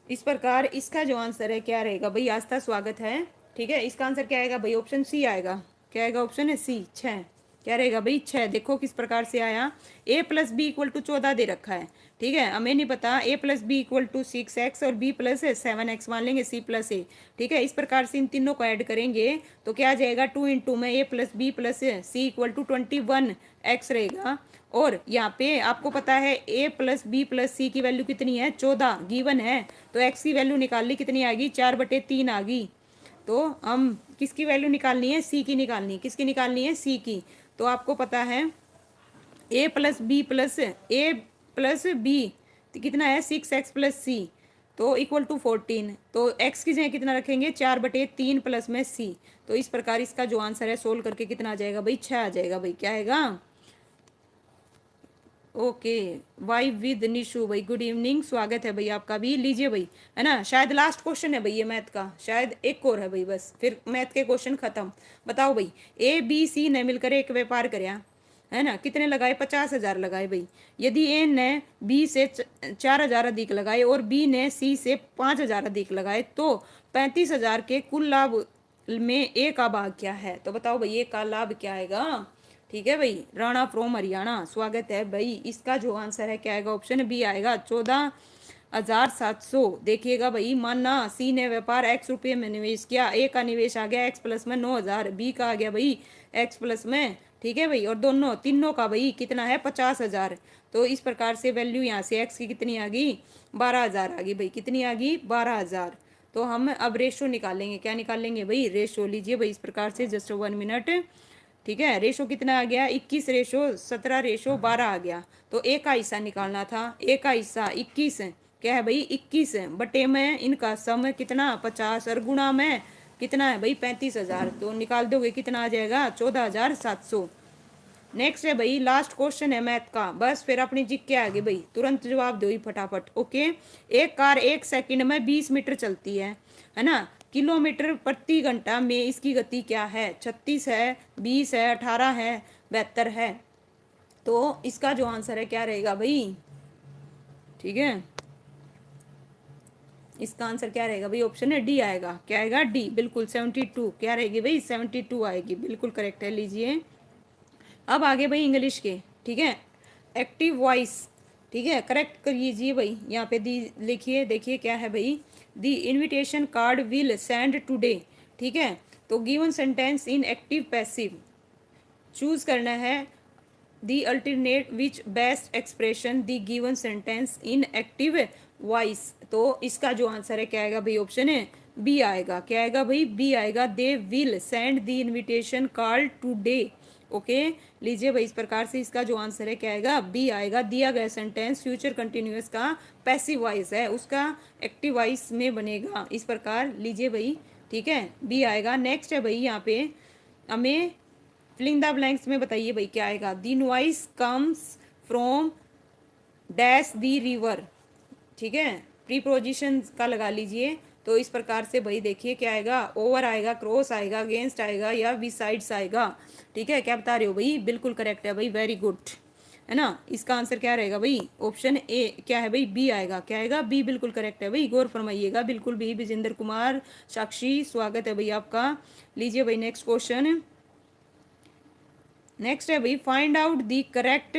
इस प्रकार इसका जो आंसर है क्या रहेगा भाई, आस्था स्वागत है। ठीक है, इसका आंसर क्या आएगा भाई, ऑप्शन सी आएगा। क्या आएगा, ऑप्शन है सी, 6। क्या रहेगा भाई 6। देखो किस प्रकार से आया, A+B = 14 दे रखा है। ठीक है, हमें नहीं पता A+B = 6x और B+7x मान लेंगे C+A। ठीक है, इस प्रकार से इन तीनों को ऐड करेंगे तो क्या आ जाएगा 2 × में A+B+C = 21x रहेगा। और यहाँ पे आपको पता है A+B+C की वैल्यू कितनी है, 14 गिवन है, तो x की वैल्यू निकाल ली, कितनी आ गई 4/3 आ गई। तो हम किसकी वैल्यू निकालनी है, सी की निकालनी है। किसकी निकालनी है, सी की। तो आपको पता है A+B कितना है 6x+C तो = 14, तो x की जगह कितना रखेंगे 4/3 प्लस में c। तो इस प्रकार इसका जो आंसर है सोल्व करके कितना आ जाएगा भाई, 6 आ जाएगा भाई। क्या आएगा, ओके। वाई विद निशु भाई, गुड इवनिंग, स्वागत है भाई आपका भी। लीजिए भाई, है ना, शायद लास्ट क्वेश्चन है भाई ये मैथ का, शायद एक और है भाई, बस फिर मैथ के क्वेश्चन खत्म। बताओ भाई, A B C ने मिलकर एक व्यापार कराया, है ना, कितने लगाए 50,000 लगाए भाई। यदि ए ने B से 4,000 अधिक लगाए और B ने C से 5,000 अधिक लगाए, तो 35,000 के कुल लाभ में ए का भाग क्या है। तो बताओ भाई ए का लाभ क्या आएगा। ठीक है भाई, राणा फ्रॉम हरियाणा, स्वागत है भाई। इसका जो आंसर है क्या आएगा, ऑप्शन बी आएगा 14,700। देखिएगा भाई, माना सी ने व्यापार x रुपये में निवेश किया, ए का निवेश आ गया x+ में 9,000, बी का आ गया भाई x+ में। ठीक है भाई, और दोनों तीनों का भाई कितना है 50,000। तो इस प्रकार से वैल्यू यहाँ से x की कितनी आ गई 12,000 आ गई भाई। कितनी आ गई 12,000। तो हम अब रेशो निकालेंगे, क्या निकालेंगे भाई, रेशो। लीजिए भाई इस प्रकार से, जस्ट 1 मिनट। ठीक है, रेशो कितना आ गया 21:17:12 आ गया। तो ए का हिस्सा निकालना था, ए का हिस्सा 21 है, क्या है भाई 21 है, बटे में इनका सम कितना 50 और गुणा में कितना है भाई 35,000। तो निकाल दोगे कितना आ जाएगा 14,700। नेक्स्ट है भाई, लास्ट क्वेश्चन है मैथ का, बस फिर अपनी जिक के आगे भाई तुरंत जवाब दो ही फटाफट। ओके, एक कार 1 सेकंड में 20 मीटर चलती है ना, किलोमीटर प्रति घंटा में इसकी गति क्या है, 36 है, 20 है, 18 है, 72 है। तो इसका जो आंसर है क्या रहेगा भाई। ठीक है, इसका आंसर क्या रहेगा भाई, ऑप्शन है डी आएगा। क्या आएगा, डी, बिल्कुल 72। क्या रहेगी भाई 72 आएगी, बिल्कुल करेक्ट है। लीजिए अब आगे भाई इंग्लिश के। ठीक है, एक्टिव वॉइस, ठीक है, करेक्ट करिए भाई। यहाँ पे दी लिखिए, देखिए क्या है भाई, the invitation card will send today. ठीक है, तो given sentence in active passive choose करना है, the alternate which best expression the given sentence in active voice. तो इसका जो आंसर है क्या आएगा भाई, ऑप्शन है बी आएगा। क्या आएगा भाई, बी आएगा, they will send the invitation card today. Okay, लीजिए भाई इस प्रकार से इसका जो आंसर है क्या आएगा, बी आएगा। दिया गया सेंटेंस फ्यूचर कंटिन्यूअस का पैसिव वॉइस है, उसका एक्टिव वॉइस में बनेगा इस प्रकार। लीजिए भाई, ठीक है, बी आएगा। नेक्स्ट है भाई, यहाँ पे हमें फिलिंग द ब्लैंक्स में बताइए भाई क्या आएगा। The noise comes from dash the river. ठीक है, प्रीपोजिशन का लगा लीजिए, तो इस प्रकार से भाई देखिए क्या आएगा, ओवर आएगा, क्रॉस आएगा, अगेंस्ट आएगा या बिसाइड्स आएगा। ठीक है, क्या बता रहे हो भाई, बिल्कुल करेक्ट है भाई, वेरी गुड, है ना। इसका आंसर क्या रहेगा भाई, ऑप्शन ए क्या है भाई, बी आएगा। क्या आएगा, बी बिल्कुल करेक्ट है भाई, गौर फरमाइएगा, बिल्कुल भी। विजेंद्र कुमार साक्षी स्वागत है भाई आपका। लीजिए भाई नेक्स्ट क्वेश्चन। नेक्स्ट है भाई, find out the correct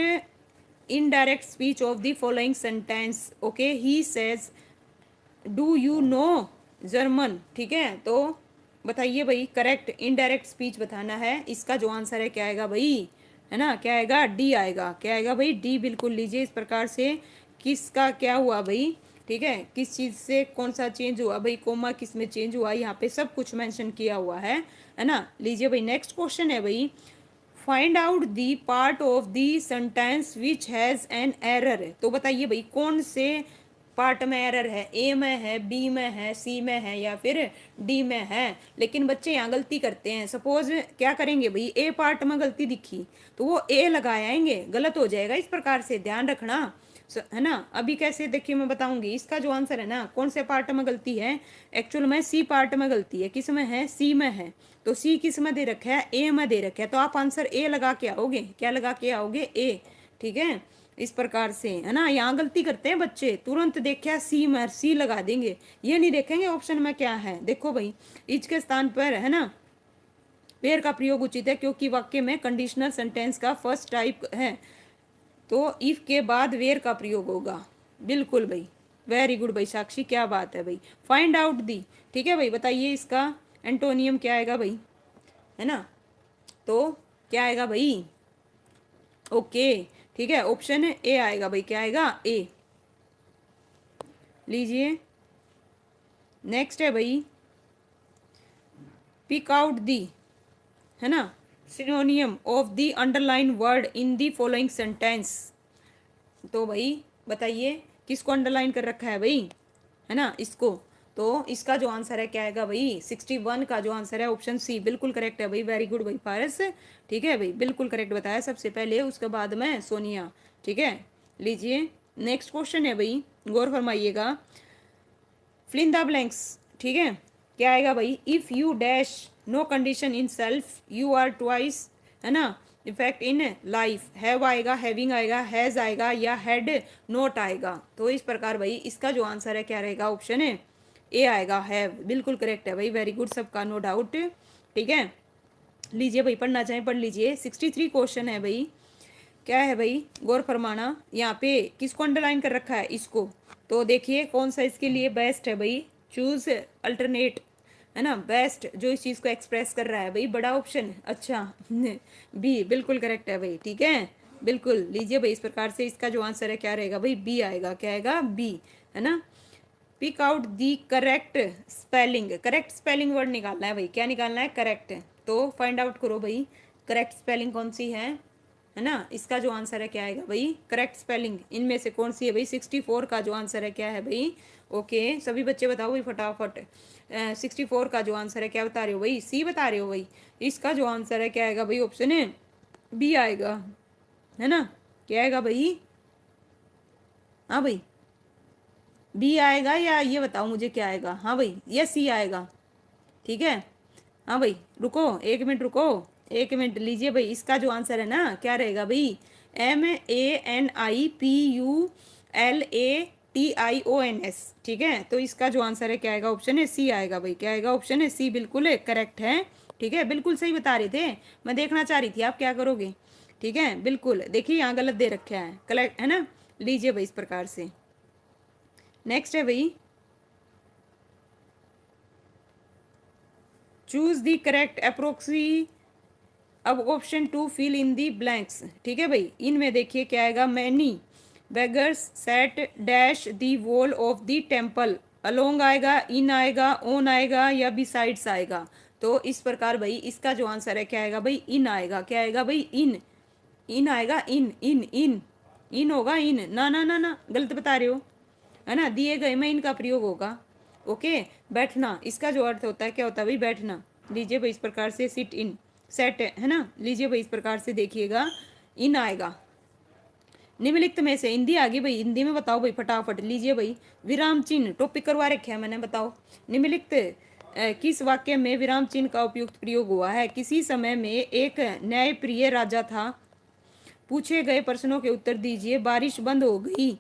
indirect speech of the following sentence. Okay, he says do you know German. ठीक है, तो बताइए भाई, करेक्ट इनडायरेक्ट स्पीच बताना है। इसका जो आंसर है क्या आएगा भाई, है ना, क्या आएगा, डी आएगा। क्या आएगा भाई, डी बिल्कुल। लीजिए इस प्रकार से किसका क्या हुआ भाई, ठीक है, किस चीज़ से कौन सा चेंज हुआ भाई, कोमा किस में चेंज हुआ, यहाँ पे सब कुछ मेंशन किया हुआ है ना। लीजिए भाई नेक्स्ट क्वेश्चन है भाई, find out the part of the sentence which has an error. तो बताइए भाई कौन से पार्ट में एरर है, ए में है, बी में है, सी में है या फिर डी में है। लेकिन बच्चे यहाँ गलती करते हैं। सपोज क्या करेंगे भाई, ए पार्ट में गलती दिखी तो वो ए लगाएंगे, गलत हो जाएगा। इस प्रकार से ध्यान रखना, है ना। अभी कैसे देखिए मैं बताऊंगी। इसका जो आंसर है ना, कौन से पार्ट में गलती है, एक्चुअल में सी पार्ट में गलती है। किस में है, सी में है। तो सी किस में दे रखा है, ए में दे रखा है। तो आप आंसर ए लगा के आओगे, क्या लगा के आओगे, ए। ठीक है, इस प्रकार से, है ना। यहाँ गलती करते हैं बच्चे, तुरंत देखा सी में सी लगा देंगे, ये नहीं देखेंगे ऑप्शन में क्या है। देखो भाई, इच के स्थान पर, है ना, वेयर का प्रयोग उचित है क्योंकि वाक्य में कंडीशनल सेंटेंस का फर्स्ट टाइप है, तो इफ के बाद वेयर का प्रयोग होगा। बिल्कुल भाई, वेरी गुड भाई साक्षी, क्या बात है भाई। फाइंड आउट दी, ठीक है भाई, बताइए इसका एंटोनियम क्या आएगा भाई, है ना। तो क्या आएगा भाई, ओके, ठीक है, ऑप्शन ए आएगा भाई। क्या आएगा, ए। लीजिए नेक्स्ट है भाई, पिक आउट दी, है ना, सिनोनियम of the underline word in the following sentence. तो भाई बताइए किसको अंडरलाइन कर रखा है भाई, है ना, इसको। तो इसका जो आंसर है क्या आएगा भाई, 61 का जो आंसर है ऑप्शन सी बिल्कुल करेक्ट है भाई, वेरी गुड भाई पारस। ठीक है भाई, बिल्कुल करेक्ट बताया सबसे पहले, उसके बाद में सोनिया। ठीक है, लीजिए नेक्स्ट क्वेश्चन है भाई, गौर फरमाइएगा, फिल इन द ब्लैंक्स। ठीक है, क्या आएगा भाई, if you dash no condition in self you are twice, है ना, इफेक्ट इन लाइफ। हैव आएगा, हैविंग आएगा, हैज आएगा या हैड नोट आएगा। तो इस प्रकार भाई इसका जो आंसर है क्या रहेगा, ऑप्शन है ए आएगा, हैव। बिल्कुल करेक्ट है भाई, वेरी गुड, सबका नो डाउट। ठीक है, लीजिए भाई, पढ़ना चाहें पढ़ लीजिए। 63 क्वेश्चन है भाई, क्या है भाई, गौर फरमाना। यहाँ पे किसको अंडरलाइन कर रखा है, इसको। तो देखिए कौन सा इसके लिए बेस्ट है भाई, चूज अल्टरनेट, है ना, बेस्ट जो इस चीज़ को एक्सप्रेस कर रहा है भाई, बड़ा ऑप्शन। अच्छा बी बिल्कुल करेक्ट है भाई, ठीक है, बिल्कुल। लीजिए भाई इस प्रकार से इसका जो आंसर है क्या रहेगा भाई, बी आएगा। क्या आएगा, बी, है ना। Pick out the correct spelling, correct spelling word निकालना है भाई, क्या निकालना है, करेक्ट। तो फाइंड आउट करो भाई करेक्ट स्पेलिंग कौन सी है ना। इसका जो आंसर है क्या आएगा भाई, करेक्ट स्पेलिंग इनमें से कौन सी है भाई, 64 का जो आंसर है क्या है भाई, ओके सभी बच्चे बताओ भाई फटाफट। 64 का जो आंसर है क्या बता रहे हो भाई, सी बता रहे हो भाई। इसका जो आंसर है क्या आएगा भाई, ऑप्शन है बी आएगा, है ना। क्या आएगा भाई, हाँ भाई, बी आएगा या ये बताओ मुझे क्या आएगा, हाँ भाई ये सी आएगा। ठीक है, हाँ भाई रुको, एक मिनट रुको, एक मिनट। लीजिए भाई इसका जो आंसर है ना क्या रहेगा भाई, MANIPULATIONS। ठीक है, तो इसका जो आंसर है क्या आएगा, ऑप्शन है सी आएगा भाई। क्या आएगा, ऑप्शन है सी, बिल्कुल करेक्ट है। ठीक है, बिल्कुल सही बता रहे थे, मैं देखना चाह रही थी आप क्या करोगे। ठीक है, बिल्कुल देखिए यहाँ गलत दे रखा है, करेक्ट है ना। लीजिए भाई इस प्रकार से नेक्स्ट है भाई, चूज द करेक्ट अप्रोक्सी अब option 2 fill in the blanks. ठीक है भाई, इनमें देखिए क्या आएगा, many beggars sat dash the wall of the temple. Along आएगा, इन आएगा, ऑन आएगा या बिसाइड्स आएगा। तो इस प्रकार भाई इसका जो आंसर है क्या आएगा भाई, इन आएगा। क्या आएगा भाई, इन, इन आएगा, इन इन इन इन होगा, इन ना ना ना ना, गलत बता रहे हो, है ना, दिए गए में इनका प्रयोग होगा। ओके, बैठना, इसका जो अर्थ होता है क्या होता है भाई, बैठना। लीजिए भाई इस प्रकार से सिट इन, सेट है ना। लीजिए भाई इस प्रकार से देखिएगा, इन आएगा, निम्नलिखित में से हिंदी आ गई भाई, हिंदी में बताओ भाई फटाफट, लीजिए भाई। विराम चिन्ह टॉपिक करवा रखे है मैंने, बताओ निम्नलिखित किस वाक्य में विराम चिन्ह का उपयुक्त प्रयोग हुआ है। किसी समय में एक न्यायप्रिय राजा था। पूछे गए प्रश्नों के उत्तर दीजिए। बारिश बंद हो गई,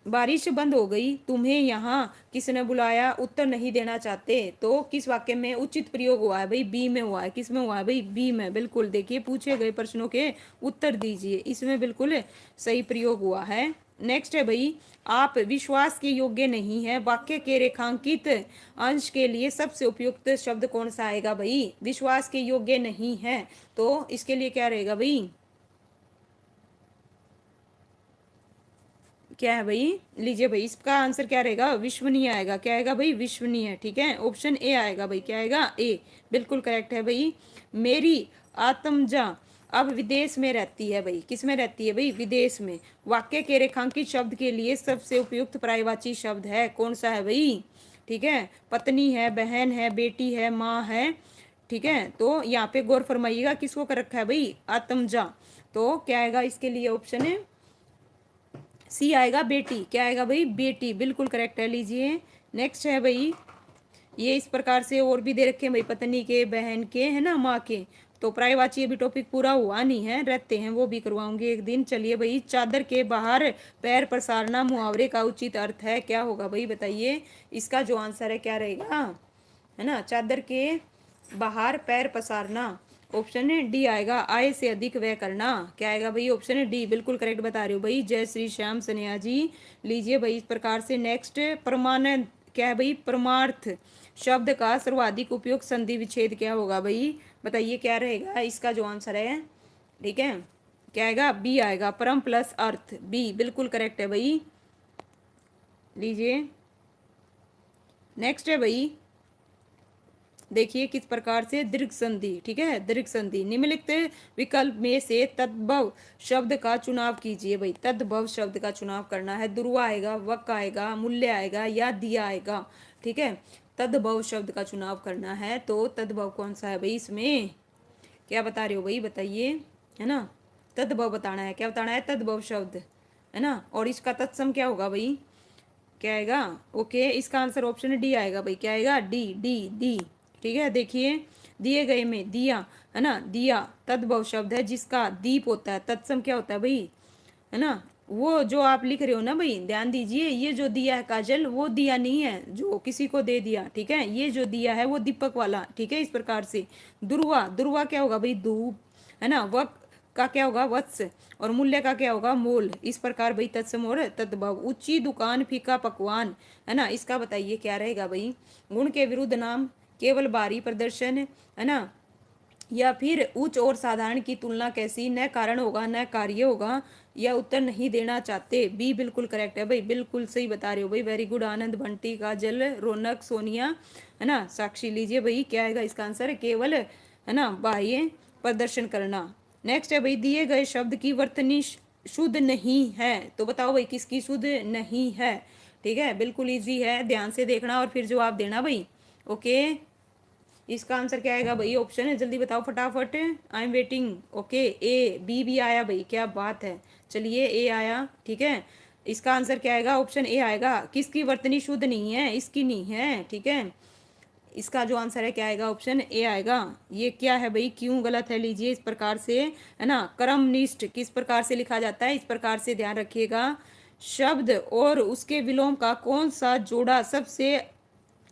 बारिश बंद हो गई, तुम्हें यहाँ किसने बुलाया, उत्तर नहीं देना चाहते। तो किस वाक्य में उचित प्रयोग हुआ है भाई, बी में हुआ है। किस में हुआ है भाई, बी में। बिल्कुल देखिए, पूछे गए प्रश्नों के उत्तर दीजिए, इसमें बिल्कुल सही प्रयोग हुआ है। नेक्स्ट है भाई, आप विश्वास के योग्य नहीं है। वाक्य के रेखांकित अंश के लिए सबसे उपयुक्त शब्द कौन सा आएगा भाई, विश्वास के योग्य नहीं है, तो इसके लिए क्या रहेगा भाई, क्या है भाई, लीजिए भाई, इसका आंसर क्या रहेगा, विश्वनीय आएगा। क्या आएगा भाई, विश्वनीय। ठीक है, ऑप्शन ए आएगा भाई। क्या आएगा, ए बिल्कुल करेक्ट है भाई। मेरी आत्मजा अब विदेश में रहती है भाई, किस में रहती है भाई, विदेश में। वाक्य के रेखांकित शब्द के लिए सबसे उपयुक्त पर्यायवाची शब्द है, कौन सा है भाई, ठीक है, पत्नी है, बहन है, बेटी है, माँ है। ठीक है, तो यहाँ पे गौर फरमाइएगा, किसको कर रखा है भाई, आत्मजा। तो क्या आएगा इसके लिए, ऑप्शन है सी आएगा, बेटी। क्या आएगा भाई, बेटी, बिल्कुल करेक्ट है। लीजिए नेक्स्ट है भाई, ये इस प्रकार से और भी दे रखे हैं भाई, पत्नी के, बहन के, है ना, माँ के। तो पर्यायवाची अभी टॉपिक पूरा हुआ नहीं है, रहते हैं, वो भी करवाऊंगे एक दिन। चलिए भाई, चादर के बाहर पैर पसारना मुहावरे का उचित अर्थ है, क्या होगा भाई बताइए। इसका जो आंसर है क्या रहेगा, है ना, चादर के बाहर पैर पसारना। ऑप्शन है डी आएगा, आय से अधिक व्यय करना। क्या आएगा भाई, ऑप्शन है डी, बिल्कुल करेक्ट बता रहे हो भाई, जय श्री श्याम सनिया जी। लीजिए भाई, इस प्रकार से नेक्स्ट परमानेंट, क्या है भाई, परमार्थ शब्द का सर्वाधिक उपयोग संधि विच्छेद क्या होगा भाई, बताइए क्या रहेगा इसका जो आंसर है। ठीक है, क्या आएगा, बी आएगा, परम प्लस अर्थ, बी बिल्कुल करेक्ट है भाई। लीजिए नेक्स्ट है भाई, देखिए किस प्रकार से दीर्घ संधि। ठीक है, दीर्घ संधि, निम्नलिखित विकल्प में से तद्भव शब्द का चुनाव कीजिए भाई। तद्भव शब्द का चुनाव करना है, दुर्वा आएगा, वक आएगा, मूल्य आएगा, या दिया आएगा। ठीक है, तद्भव शब्द का चुनाव करना है, तो तद्भव कौन सा है भाई, इसमें क्या बता रहे हो भाई बताइए, है ना, तद्भव बताना है। क्या बताना है, तद्भव शब्द, है ना, और इसका तत्सम क्या होगा भाई, क्या आएगा, ओके, इसका आंसर ऑप्शन डी आएगा भाई। क्या आएगा, डी, डी, डी। ठीक है, देखिए दिए गए में दिया, है ना, दिया तद्भव शब्द है जिसका दीप होता है। तत्सम क्या होता है भाई, है ना, वो जो आप लिख रहे हो ना भाई, ध्यान दीजिए, ये जो दिया है काजल, वो दिया नहीं है जो किसी को दे दिया। ठीक है, ये जो दिया है वो दीपक वाला। ठीक है, इस प्रकार से दुर्वा, दुर्वा क्या होगा भाई, धूप, है ना, वक का क्या होगा, वत्स, और मूल्य का क्या होगा, मोल। इस प्रकार भाई तत्सम और तद्भव। ऊंची दुकान, फीका पकवान, है ना, इसका बताइए क्या रहेगा भाई। गुण के विरुद्ध नाम, केवल बाहरी प्रदर्शन, है ना, या फिर उच्च और साधारण की तुलना कैसी, न कारण होगा न कार्य होगा, या उत्तर नहीं देना चाहते। बी बिल्कुल करेक्ट है भाई, बिल्कुल सही बता रहे हो भाई, वेरी गुड। आनंद, बंटी, काजल, रौनक, सोनिया, है ना, साक्षी। लीजिए भाई, क्या आएगा इसका आंसर, केवल, है ना, बाह्य प्रदर्शन करना। नेक्स्ट है भाई, दिए गए शब्द की वर्तनी शुद्ध नहीं है, तो बताओ भाई किसकी शुद्ध नहीं है। ठीक है, बिल्कुल इजी है, ध्यान से देखना और फिर जवाब देना भाई। ओके, इसका आंसर क्या आएगा भाई, ऑप्शन है, जल्दी बताओ फटाफट, I am waiting. Okay, A, B भी आया भाई, क्या बात है। चलिए, ए आया, ठीक है, इसका आंसर क्या आएगा, ऑप्शन ए आएगा। किसकी वर्तनी शुद्ध नहीं है, इसकी नहीं है। ठीक है, इसका जो आंसर है क्या आएगा, ऑप्शन ए आएगा। ये क्या है भाई, क्यों गलत है, लीजिए इस प्रकार से, है ना, कर्मनिष्ठ किस प्रकार से लिखा जाता है, इस प्रकार से ध्यान रखिएगा। शब्द और उसके विलोम का कौन सा जोड़ा सबसे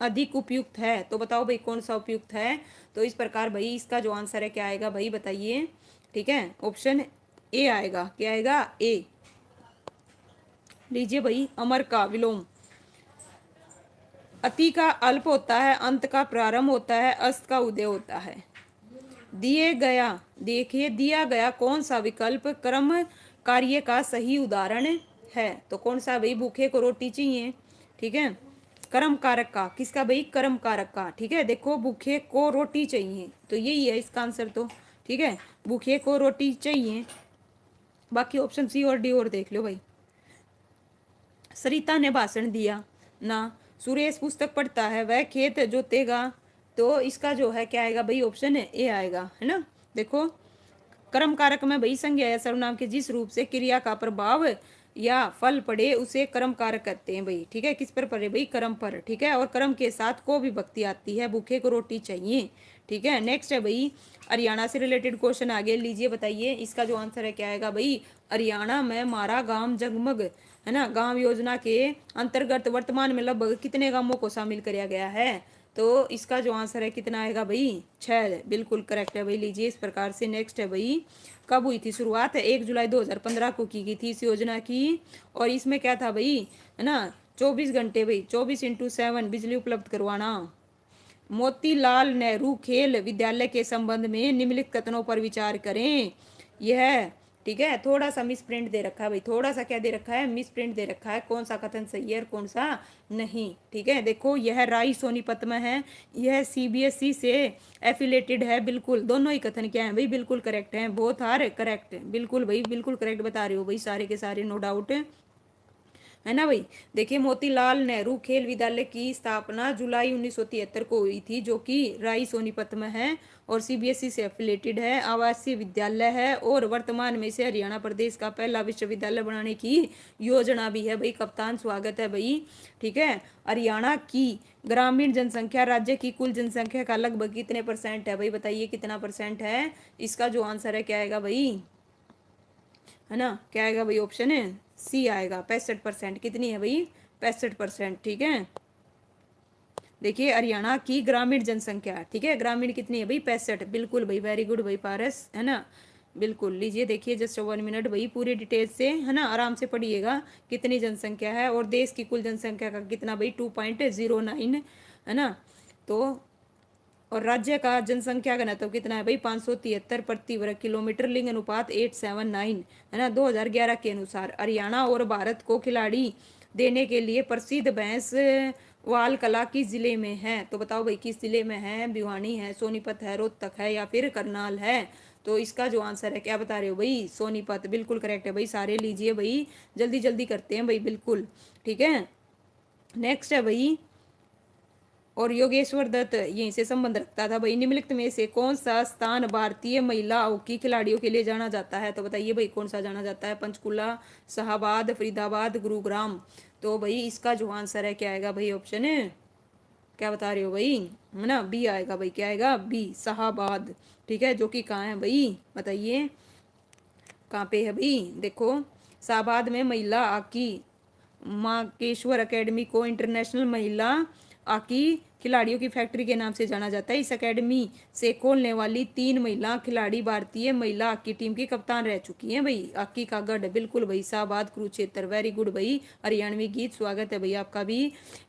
अधिक उपयुक्त है, तो बताओ भाई कौन सा उपयुक्त है। तो इस प्रकार भाई इसका जो आंसर है क्या आएगा भाई बताइए। ठीक है, ऑप्शन ए आएगा। क्या आएगा, ए। लीजिए भाई, अमर का विलोम, अति का अल्प होता है, अंत का प्रारंभ होता है, अस्त का उदय होता है। दिए गया, देखिए दिया गया कौन सा विकल्प कर्म कार्य का सही उदाहरण है, तो कौन सा भाई, भूखे को रोटी चाहिए। ठीक है, कर्म कारक का, किसका भाई, कर्म कारक का। ठीक है, देखो भूखे को रोटी चाहिए, तो यही है इसका आंसर तो। ठीक है, भूखे को रोटी चाहिए, बाकी ऑप्शन सी और डी और देख लो भाई। सरिता ने भाषण दिया ना, सुरेश पुस्तक पढ़ता है, वह खेत जोतेगा, तो इसका जो है क्या आएगा भाई, ऑप्शन ए आएगा, है ना। देखो कर्म कारक में भाई संज्ञा या सर्वनाम के जिस रूप से क्रिया का प्रभाव या फल पड़े उसे कर्म कारक कहते हैं भाई। ठीक है, किस पर पड़े भाई, कर्म पर। ठीक है, और कर्म के साथ को विभक्ति आती है, भूखे को रोटी चाहिए। ठीक है, नेक्स्ट है भाई हरियाणा से रिलेटेड क्वेश्चन आगे लीजिए, बताइए इसका जो आंसर है क्या आएगा भाई। हरियाणा में मारा गांव जगमग, है ना, गांव योजना के अंतर्गत वर्तमान में लगभग कितने गांवों को शामिल किया गया है। तो इसका जो आंसर है कितना आएगा भाई, 6, बिल्कुल करेक्ट है भाई। लीजिए इस प्रकार से नेक्स्ट है भाई, कब हुई थी शुरुआत, 1 जुलाई 2015 को की गई थी इस योजना की। और इसमें क्या था भाई, है ना, 24 घंटे भाई, 24x7 बिजली उपलब्ध करवाना। मोतीलाल नेहरू खेल विद्यालय के संबंध में निम्नलिखित कथनों पर विचार करें। यह, ठीक है, थोड़ा सा मिस प्रिंट दे रखा है भाई, थोड़ा सा क्या दे रखा है, मिस प्रिंट दे रखा है, कौन सा कथन सही है और कौन सा नहीं। ठीक है, देखो यह राय सोनीपत में है, यह सीबीएसई से एफिलेटेड है, बिल्कुल दोनों ही कथन क्या है भाई, बिल्कुल करेक्ट है, बोथ आर करेक्ट, बिल्कुल भाई, बिल्कुल करेक्ट बता रहे हो भाई सारे के सारे, नो डाउट, है ना भाई। देखिए मोतीलाल नेहरू खेल विद्यालय की स्थापना जुलाई 1973 को हुई थी, जो कि राई सोनीपत में है और सीबीएसई से एफिलेटेड है, आवासीय विद्यालय है और वर्तमान में इसे हरियाणा प्रदेश का पहला विश्वविद्यालय बनाने की योजना भी है भाई। कप्तान स्वागत है भाई। ठीक है, हरियाणा की ग्रामीण जनसंख्या राज्य की कुल जनसंख्या का लगभग कितने परसेंट है भाई, बताइए कितना परसेंट है। इसका जो आंसर है क्या आएगा भाई, है ना, क्या आएगा भाई, ऑप्शन है सी आएगा, 65%। कितनी है भाई, 65%। ठीक है, देखिए हरियाणा की ग्रामीण जनसंख्या, ठीक है, ग्रामीण कितनी है भाई, 65, बिल्कुल भाई, वेरी गुड भाई पारस, है ना, बिल्कुल। लीजिए देखिए जस्ट 1 मिनट भाई, पूरी डिटेल से, है ना, आराम से पढ़िएगा कितनी जनसंख्या है और देश की कुल जनसंख्या का कितना भाई, 2.09, है ना। तो और राज्य का जनसंख्या घनत्व तो कितना है भाई, 573 प्रति वर्ग किलोमीटर, लिंग अनुपात 879, है ना, 2011 के अनुसार। हरियाणा और भारत को खिलाड़ी देने के लिए प्रसिद्ध भैंस वाल कला किस जिले में है। तो बताओ भाई किस जिले में है, भिवानी है, सोनीपत है, रोहतक है या फिर करनाल है। तो इसका जो आंसर है क्या बता रहे हो भाई, सोनीपत, बिल्कुल करेक्ट है भाई सारे। लीजिए भाई जल्दी जल्दी करते हैं भाई, बिल्कुल। ठीक है, नेक्स्ट है भाई, और योगेश्वर दत्त यहीं से संबंध रखता था भाई। निम्नलिखित में से कौन सा स्थान भारतीय महिला हॉकी खिलाड़ियों के लिए जाना जाता है। तो बताइए भाई कौन सा जाना जाता है, पंचकुला, शाहबाद, फरीदाबाद, गुरुग्राम। तो भाई इसका जो आंसर है क्या आएगा भाई, ऑप्शन है क्या बता रहे हो भाई, है ना, बी आएगा भाई, क्या आएगा, बी, शाहबाद। ठीक है, जो कि कहाँ है भाई, बताइए कहाँ पे है भाई। देखो शाहबाद में महिला हॉकी माकेश्वर एकेडमी को इंटरनेशनल महिला हॉकी खिलाड़ियों की फैक्ट्री के नाम से जाना जाता है। इस एकेडमी से खोलने वाली 3 महिला खिलाड़ी भारतीय महिला हॉकी टीम की कप्तान रह चुकी हैं भाई। हॉकी का गढ़, बिल्कुल भाई, शाहबाद कुरुक्षेत्र, वेरी गुड भाई, हरियाणवी गीत, स्वागत है भाई आपका भी।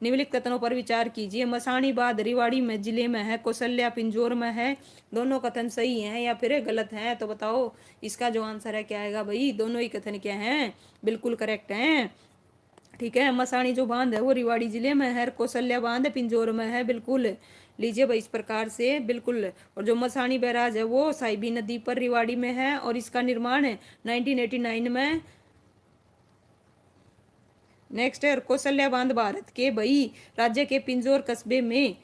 निम्नलिखित कथनों पर विचार कीजिए। मसाणीबाद रिवाड़ी में जिले में है, कौशल्या पिंजौर में है। दोनों कथन सही हैं या फिर गलत हैं, तो बताओ इसका जो आंसर है क्या आएगा भाई, दोनों ही कथन क्या हैं, बिल्कुल करेक्ट हैं। ठीक है, मसाणी जो बांध है वो रिवाड़ी जिले में है, कौशल्या बांध पिंजौर में है, बिल्कुल। लीजिए भाई इस प्रकार से, बिल्कुल। और जो मसाणी बैराज है वो साइबी नदी पर रिवाड़ी में है और इसका निर्माण 1989 में। नेक्स्ट है कौशल्या बांध भारत के भाई राज्य के पिंजौर कस्बे में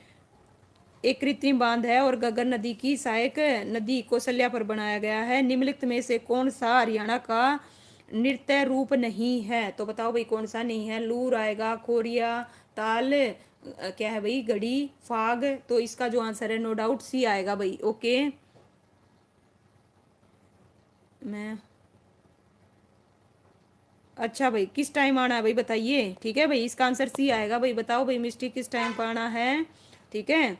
एक कृत्रिम बांध है और गगर नदी की सहायक नदी कौशल्या पर बनाया गया है। निम्नलिखित में से कौन सा हरियाणा का नृत्य रूप नहीं है। तो बताओ भाई कौन सा नहीं है, लूर आएगा, खोरिया, ताल, क्या है भाई, घड़ी, फाग। तो इसका जो आंसर है नो डाउट सी आएगा भाई। ओके, मैं, अच्छा भाई किस टाइम आना है भाई बताइए। ठीक है भाई, इसका आंसर सी आएगा भाई। बताओ भाई मिस्टी किस टाइम पर आना है। ठीक है,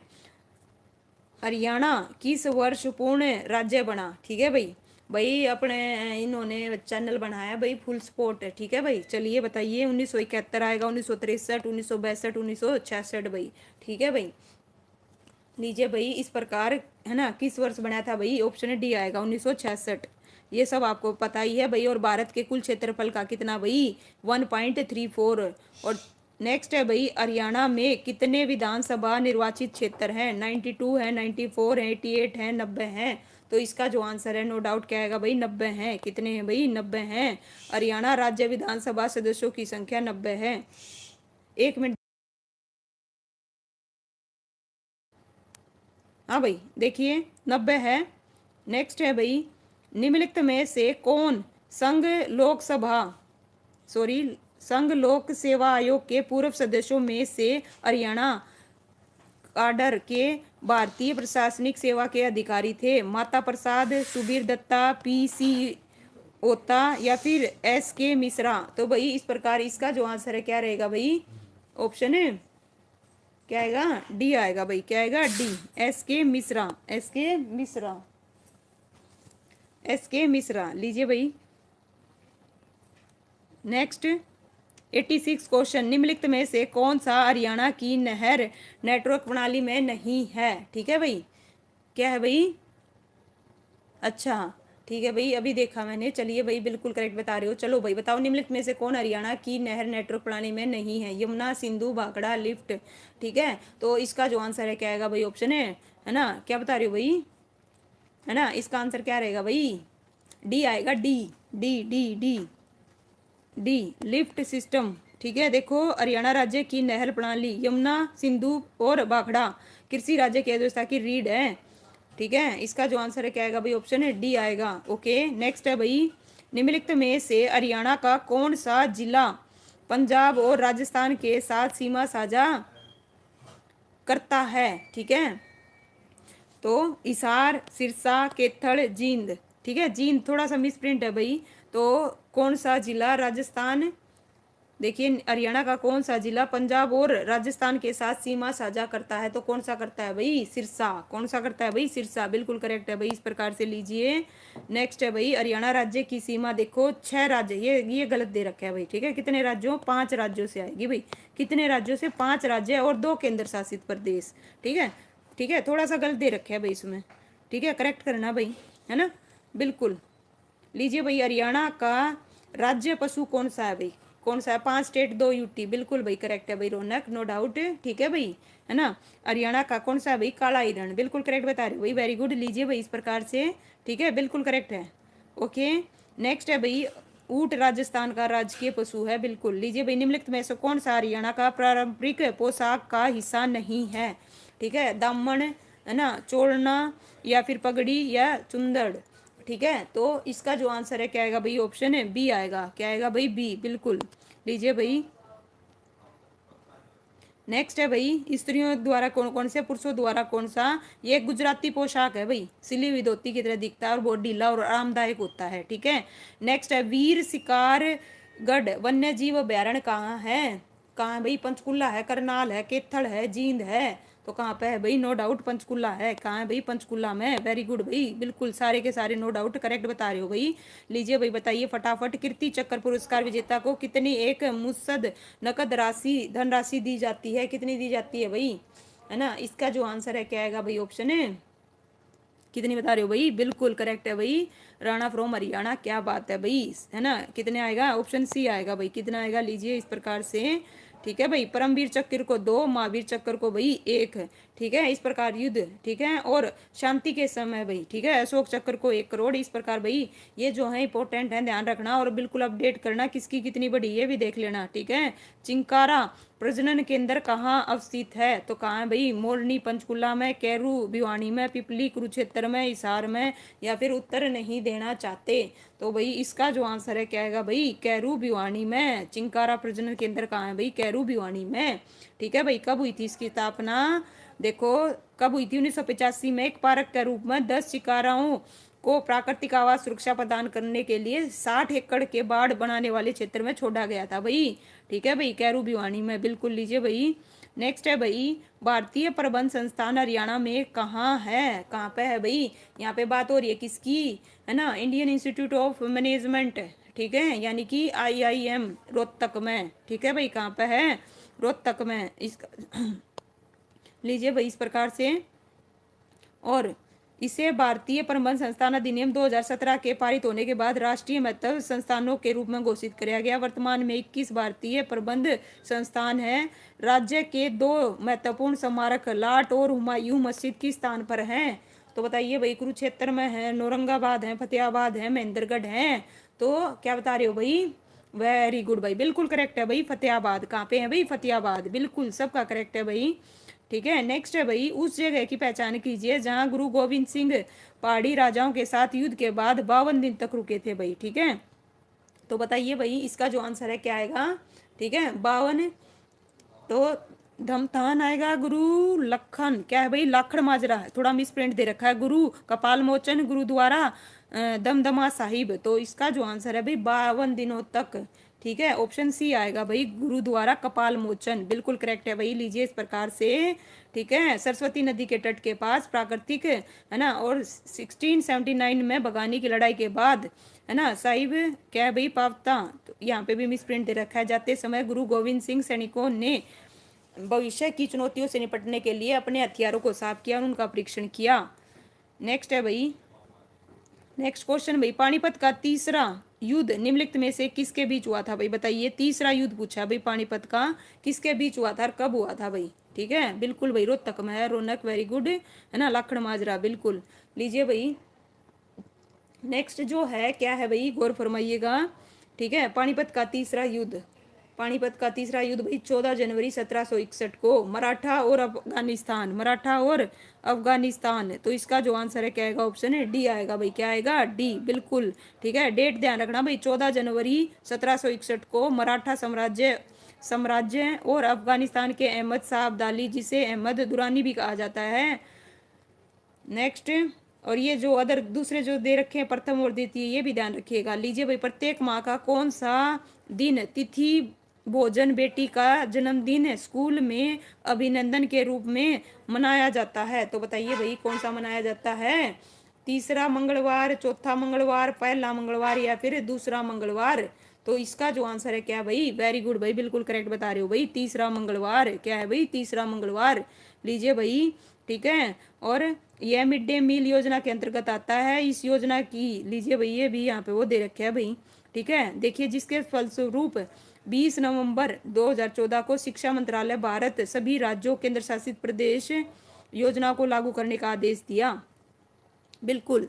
हरियाणा किस वर्ष पूर्ण राज्य बना। ठीक है भाई, भाई अपने इन्होंने चैनल बनाया भाई फुल स्पोर्ट। ठीक है भाई, चलिए बताइए, 1971 आएगा, 1963, 1962, 1966 भाई। ठीक है भाई, लीजिए भाई इस प्रकार, है ना, किस वर्ष बनाया था भाई, ऑप्शन डी आएगा 1966। ये सब आपको पता ही है भाई। और भारत के कुल क्षेत्रफल का कितना भाई, 1.34। और नेक्स्ट है भाई, हरियाणा में कितने विधानसभा निर्वाचित क्षेत्र हैं। 92 है, 94 है, 88 है, 90 है। तो इसका जो आंसर है नो डाउट क्या आएगा भाई, 90 है। कितने हैं भाई, 90 हैं। हरियाणा राज्य विधानसभा सदस्यों की संख्या 90 है। 1 मिनट, हाँ भाई देखिए 90 है। नेक्स्ट है भाई, निम्नलिखित में से कौन संघ लोक सेवा आयोग के पूर्व सदस्यों में से हरियाणा काडर के भारतीय प्रशासनिक सेवा के अधिकारी थे? माता प्रसाद, सुबीर दत्ता, पीसी ओता या फिर एसके मिश्रा? तो भाई इस प्रकार इसका जो आंसर है क्या रहेगा भाई? ऑप्शन है क्या आएगा? डी आएगा भाई। क्या आएगा? D, SK Mishra. SK Mishra लीजिए भाई। नेक्स्ट 86 क्वेश्चन, निम्नलिखित में से कौन सा हरियाणा की नहर नेटवर्क प्रणाली में नहीं है? ठीक है भाई, क्या है भाई? अच्छा ठीक है भाई, अभी देखा मैंने। चलिए भाई, बिल्कुल करेक्ट बता रहे हो। चलो भाई बताओ, निम्नलिखित में से कौन हरियाणा की नहर नेटवर्क प्रणाली में नहीं है? यमुना, सिंधु, भाखड़ा, लिफ्ट। ठीक है, तो इसका जो आंसर है क्या आएगा भाई? ऑप्शन है ना? क्या बता रहे हो भाई? है ना, इसका आंसर क्या रहेगा भाई? डी आएगा। D D D D D, lift system. ठीक है, देखो हरियाणा राज्य की नहर प्रणाली यमुना, सिंधु और भाखड़ा कृषि राज्य की व्यवस्था की रीढ़ है। ठीक है, इसका जो आंसर है क्या आएगा भाई? ऑप्शन है डी आएगा। ओके, नेक्स्ट है भाई, निम्नलिखित में से हरियाणा का कौन सा जिला पंजाब और राजस्थान के साथ सीमा साझा करता है? ठीक है, तो हिसार, सिरसा, कैथल, जींद। ठीक है, जींद थोड़ा सा मिस प्रिंट है भाई। तो कौन सा जिला राजस्थान, देखिए हरियाणा का कौन सा जिला पंजाब और राजस्थान के साथ सीमा साझा करता है? तो कौन सा करता है भाई? सिरसा। कौन सा करता है भाई? सिरसा, बिल्कुल करेक्ट है भाई। इस प्रकार से लीजिए। नेक्स्ट है भाई, हरियाणा राज्य की सीमा देखो 6 राज्य, ये गलत दे रखा है भाई। ठीक है, कितने राज्यों? 5 राज्यों से आएगी भाई। कितने राज्यों से? 5 राज्य और 2 केंद्र शासित प्रदेश। ठीक है, ठीक है, थोड़ा सा गलत दे रखा है भाई इसमें। ठीक है, करेक्ट करना भाई, है ना? बिल्कुल लीजिए भाई, हरियाणा का राज्य पशु कौन सा है भाई? कौन सा है? 5 स्टेट 2 यूटी, बिल्कुल भाई करेक्ट है भाई रौनक, नो डाउट। ठीक है भाई, है ना? हरियाणा का कौन सा है भाई? काला हिरण, बिल्कुल करेक्ट बता रहे हो भाई, वेरी गुड। लीजिए भाई इस प्रकार से। ठीक है, बिल्कुल करेक्ट है। ओके, नेक्स्ट है भाई, ऊंट राजस्थान का राजकीय पशु है, बिल्कुल। लीजिए भाई, निम्नलिखित में से कौन सा हरियाणा का पारंपरिक पोशाक का हिस्सा नहीं है? ठीक है, दामन, है ना, चोलना या फिर पगड़ी या चुंदड़। ठीक है, तो इसका जो आंसर है क्या आएगा भाई? ऑप्शन है बी आएगा। क्या आएगा भाई? बी, बिल्कुल। लीजिए भाई, नेक्स्ट है भाई, स्त्रियों द्वारा कौन कौन से, पुरुषों द्वारा कौन सा? ये गुजराती पोशाक है भाई, सिली हुई धोती की तरह दिखता है और बहुत ढीला और आरामदायक होता है। ठीक है, नेक्स्ट है, वीर शिकारगढ़ वन्य जीव अभ्यारण्य कहाँ है? कहाँ है भाई? पंचकुला है, करनाल है, कैथल है, जींद है। तो कहाँ पे है भाई? नो डाउट पंचकुला है। कहाँ है भाई? पंचकुला में। वेरी गुड भाई, बिल्कुल सारे के सारे नो डाउट करेक्ट बता रहे हो भाई। लीजिए भाई बताइए फटाफट, कीर्ति चक्र पुरस्कार विजेता को कितनी एक मुश्तद नकद राशि धनराशि दी जाती है? कितनी दी जाती है भाई? है ना, इसका जो आंसर है क्या आएगा भाई? ऑप्शन है कितनी बता रहे हो भाई? बिल्कुल करेक्ट है भाई, राणा फ्रॉम हरियाणा। क्या बात है भाई, है ना? कितने आएगा? ऑप्शन सी आएगा भाई। कितना आएगा? लीजिए इस प्रकार से। ठीक है भाई, परमवीर चक्र को 2, महावीर चक्र को भाई 1 है। ठीक है, इस प्रकार युद्ध। ठीक है, और शांति के समय भाई, ठीक है, अशोक चक्र को 1 करोड़। इस प्रकार भाई ये जो है इंपॉर्टेंट है, ध्यान रखना और बिल्कुल अपडेट करना किसकी कितनी बड़ी ये भी देख लेना। ठीक है, चिंकारा प्रजनन केंद्र कहाँ अवस्थित है? तो कहाँ है भाई? मोरनी पंचकुला में, कैरू भिवानी में, पिपली कुरुक्षेत्र में, हिसार में, या फिर उत्तर नहीं देना चाहते? तो भाई इसका जो आंसर है क्या आएगा भाई? कैरू भिवानी में। चिंकारा प्रजनन केंद्र कहाँ है भाई? कैरू भिवानी में। ठीक है भाई, कब हुई थी इसकी स्थापना? देखो कब हुई थी? 1985 में एक पार्क के रूप में 10 शिकाराओं को प्राकृतिक आवास सुरक्षा प्रदान करने के लिए 60 एकड़ के बाढ़ बनाने वाले क्षेत्र में छोड़ा गया था भाई। ठीक है भाई, कैरू भिवानी में, बिल्कुल। लीजिए भाई, नेक्स्ट है भाई, भारतीय प्रबंध संस्थान हरियाणा में कहाँ है? कहाँ पे है भाई? यहाँ पे बात हो रही है किसकी? है ना, इंडियन इंस्टीट्यूट ऑफ मैनेजमेंट। ठीक है, यानी कि IIM रोहतक में। ठीक है भाई, कहाँ पे है? रोहतक में। इसका लीजिए भाई इस प्रकार से, और इसे भारतीय प्रबंध संस्थान अधिनियम 2017 के पारित होने के बाद राष्ट्रीय महत्व संस्थानों के रूप में घोषित किया गया। वर्तमान में 21 भारतीय प्रबंध संस्थान हैं। राज्य के 2 महत्वपूर्ण स्मारक लाट और हुमायूं मस्जिद किस स्थान पर हैं? तो बताइए भाई, कुरुक्षेत्र में है, औरंगाबाद है, फतेहाबाद है, महेंद्रगढ़ है। तो क्या बता रहे हो भाई? वेरी गुड भाई, बिल्कुल करेक्ट है भाई, फतेहाबाद। कहाँ पे है भाई? फतेहाबाद, बिल्कुल सबका करेक्ट है भाई। ठीक है। नेक्स्ट है भाई, उस जगह की पहचान कीजिए जहां गुरु गोविंद सिंह पहाड़ी राजाओं के साथ युद्ध के बाद 52 दिन तक रुके थे भाई। ठीक है, तो बताइए भाई इसका जो आंसर है क्या आएगा। ठीक है, 52। तो धमतान आएगा, गुरु लखन क्या है भाई, लाखड़ माजरा है, थोड़ा मिस प्रिंट दे रखा है, गुरु कपाल मोचन गुरुद्वारा दमदमा साहिब। तो इसका जो आंसर है भाई 52 दिनों तक। ठीक है, ऑप्शन सी आएगा भाई, गुरुद्वारा कपाल मोचन, बिल्कुल करेक्ट है भाई। लीजिए इस प्रकार से। ठीक है, सरस्वती नदी के तट के पास प्राकृतिक है ना, और 1679 में बगानी की लड़ाई के बाद है ना साहिब क्या है भाई पावता, तो यहाँ पे भी मिस प्रिंट दे रखा है, जाते समय गुरु गोविंद सिंह सैनिकों ने भविष्य की चुनौतियों से निपटने के लिए अपने हथियारों को साफ किया और उनका परीक्षण किया। नेक्स्ट है भाई, नेक्स्ट क्वेश्चन भाई, पानीपत का तीसरा युद्ध निम्नलिखित में से किसके बीच हुआ था भाई, बताइए। तीसरा युद्ध पूछा भाई पानीपत का किसके बीच हुआ था और कब हुआ था भाई। ठीक है, बिल्कुल भाई, रोहतक में है, रौनक वेरी गुड है ना, लाखड़ माजरा बिल्कुल। लीजिए भाई नेक्स्ट जो है क्या है भाई, गौर फरमाइएगा। ठीक है, पानीपत का तीसरा युद्ध, पानीपत का तीसरा युद्ध भाई 14 जनवरी 1761 को मराठा और अफगानिस्तान, मराठा और अफगानिस्तान। तो इसका जो आंसर है क्या आएगा, ऑप्शन है डी आएगा भाई, क्या आएगा, डी बिल्कुल। ठीक है, डेट ध्यान रखना भाई, 14 जनवरी 1761 को मराठा साम्राज्य साम्राज्य और अफगानिस्तान के अहमद शाह अब्दाली, जिसे अहमद दुरानी भी कहा जाता है। नेक्स्ट, और ये जो अदर दूसरे जो दे रखे हैं प्रथम और द्वितीय, ये भी ध्यान रखिएगा। लीजिए भाई, प्रत्येक माह का कौन सा दिन तिथि भोजन बेटी का जन्मदिन स्कूल में अभिनंदन के रूप में मनाया जाता है, तो बताइए भाई कौन सा मनाया जाता है। तीसरा मंगलवार, चौथा मंगलवार, पहला मंगलवार या फिर दूसरा मंगलवार। तो इसका जो आंसर है क्या भाई, वेरी गुड भाई, बिल्कुल करेक्ट बता रहे हो भाई, तीसरा मंगलवार। क्या है भाई, तीसरा मंगलवार। लीजिए भाई, ठीक है, और यह मिड डे मील योजना के अंतर्गत आता है। इस योजना की लीजिए भाई, ये भी यहाँ पे वो दे रखे है भाई। ठीक है, देखिए, जिसके फलस्वरूप 20 नवंबर 2014 को शिक्षा मंत्रालय भारत सभी राज्यों केंद्र शासित प्रदेश योजना को लागू करने का आदेश दिया। बिल्कुल,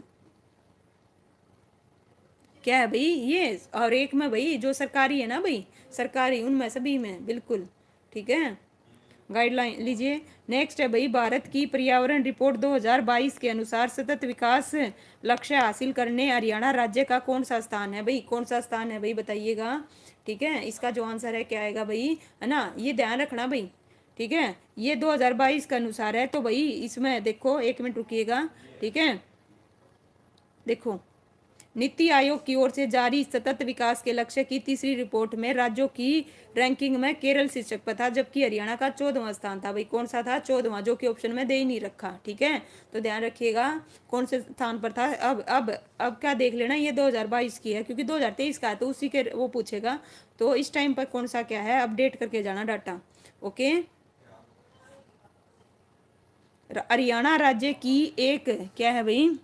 क्या है भाई ये, और एक में भाई जो सरकारी है ना भाई, सरकारी उनमें सभी में बिल्कुल। ठीक है, गाइडलाइन। लीजिए नेक्स्ट है भाई, भारत की पर्यावरण रिपोर्ट 2022 के अनुसार सतत विकास लक्ष्य हासिल करने हरियाणा राज्य का कौन सा स्थान है भाई, कौन सा स्थान है भाई, बताइएगा। ठीक है, इसका जो आंसर है क्या आएगा भाई, है ना, ये ध्यान रखना भाई। ठीक है, ये 2022 के अनुसार है, तो भाई इसमें देखो, एक मिनट रुकिएगा। ठीक है, देखो, नीति आयोग की ओर से जारी सतत विकास के लक्ष्य की तीसरी रिपोर्ट में राज्यों की रैंकिंग में केरल शीर्षक पर था, जबकि हरियाणा का 14वां स्थान था भाई। कौन सा था, 14वां, जो कि ऑप्शन में दे ही नहीं रखा। ठीक है, तो ध्यान रखिएगा कौन से स्थान पर था। अब क्या देख लेना, ये 2022 की है, क्योंकि 2023 का है तो उसी के वो पूछेगा, तो इस टाइम पर कौन सा क्या है, अपडेट करके जाना डाटा। ओके, हरियाणा राज्य की एक क्या है भाई,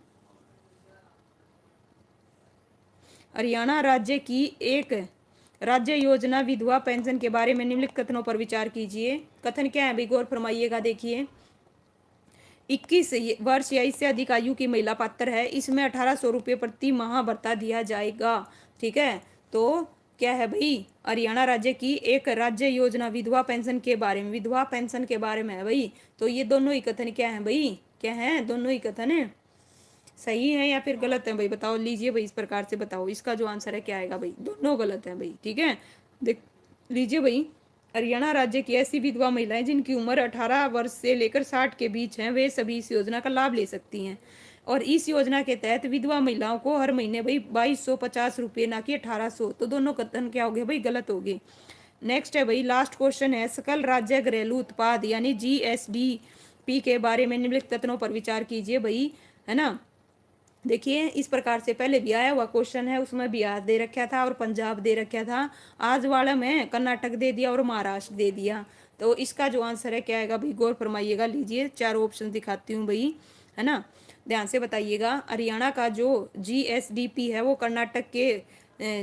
हरियाणा राज्य की एक राज्य योजना विधवा पेंशन के बारे में निम्नलिखित कथनों पर विचार कीजिए। कथन क्या है भाई, गौर फरमाइएगा। देखिए, 21 वर्ष या इससे अधिक आयु की महिला पात्र है, इसमें 1800 रुपये प्रति माह भत्ता दिया जाएगा। ठीक है, तो क्या है भाई, हरियाणा राज्य की एक राज्य योजना विधवा पेंशन के बारे में, विधवा पेंशन के बारे में है भाई। तो ये दोनों ही कथन क्या है भाई, क्या है, दोनों ही कथन है सही है या फिर गलत है भाई, बताओ। लीजिए भाई, इस प्रकार से बताओ, इसका जो आंसर है क्या आएगा भाई, दोनों गलत है भाई। ठीक है, देख लीजिए भाई, हरियाणा राज्य की ऐसी विधवा महिलाएं जिनकी उम्र 18 वर्ष से लेकर 60 के बीच है, वे सभी इस योजना का लाभ ले सकती हैं। और इस योजना के तहत विधवा महिलाओं को हर महीने भाई 2250 रुपये, ना कि 1800। तो दोनों कथन क्या हो गए भाई, गलत हो गए। नेक्स्ट है भाई, लास्ट क्वेश्चन है, सकल राज्य घरेलू उत्पाद यानी GSDP के बारे में निम्नलिखित कथनों पर विचार कीजिए भाई, है ना। देखिए, इस प्रकार से पहले भी आया हुआ क्वेश्चन है, उसमें बिहार दे रखा था और पंजाब दे रखा था, आज वाला में कर्नाटक दे दिया और महाराष्ट्र दे दिया। तो इसका जो आंसर है क्या आएगा भाई, गौर फरमाइएगा। लीजिए, चारों ऑप्शन दिखाती हूँ भाई, है ना, ध्यान से बताइएगा। हरियाणा का जो GSDP है वो कर्नाटक के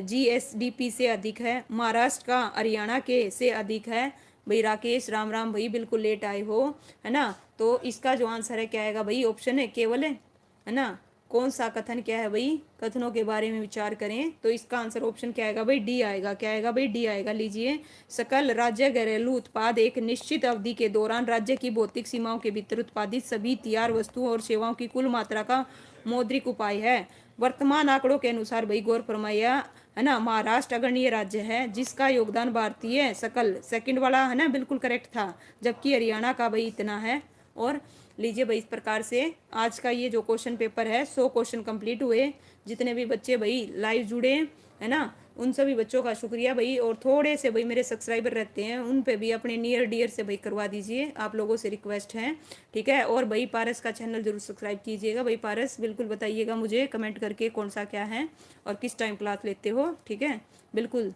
GSDP से अधिक है, महाराष्ट्र का हरियाणा के से अधिक है भाई। राकेश राम राम भाई, बिल्कुल लेट आए हो, है ना। तो इसका जो आंसर है क्या आएगा भाई, ऑप्शन है केवल है ना, कौन सा कथन क्या है भाई, कथनों के बारे में विचार करें, तो इसका आंसर ऑप्शन क्या आएगा भाई, डी आएगा। क्या आएगा भाई, डी आएगा। लीजिए, सकल राज्य घरेलू उत्पाद एक निश्चित अवधि के दौरान राज्य की भौतिक सीमाओं के भीतर उत्पादित सभी तैयार वस्तुओं और सेवाओं की कुल मात्रा का मौद्रिक उपाय है। वर्तमान आंकड़ों के अनुसार भाई गौर फरमाया है ना, महाराष्ट्र अग्रणीय राज्य है जिसका योगदान भारतीय सकल, सेकंड वाला है ना बिल्कुल करेक्ट था, जबकि हरियाणा का भाई इतना है। और लीजिए भाई, इस प्रकार से आज का ये जो क्वेश्चन पेपर है 100 क्वेश्चन कंप्लीट हुए। जितने भी बच्चे भाई लाइव जुड़े है ना, उन सभी बच्चों का शुक्रिया भाई। और थोड़े से भाई मेरे सब्सक्राइबर रहते हैं, उन पे भी अपने नियर डियर से भाई करवा दीजिए, आप लोगों से रिक्वेस्ट है, ठीक है। और भाई पारस का चैनल जरूर सब्सक्राइब कीजिएगा भाई। पारस बिल्कुल बताइएगा मुझे कमेंट करके कौन सा क्या है और किस टाइम क्लास लेते हो, ठीक है बिल्कुल।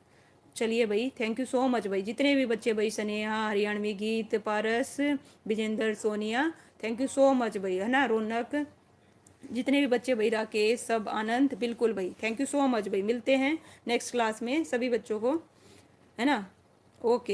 चलिए भाई, थैंक यू सो मच भाई। जितने भी बच्चे भाई, स्नेहा, हरियाणवी गीत, Paras, Vijendra, Sonia, thank you so much भाई, है ना, रौनक, जितने भी बच्चे भाई, राकेश, सब आनंद, बिल्कुल भाई थैंक यू सो मच भाई। मिलते हैं नेक्स्ट क्लास में सभी बच्चों को, है ना। ओके।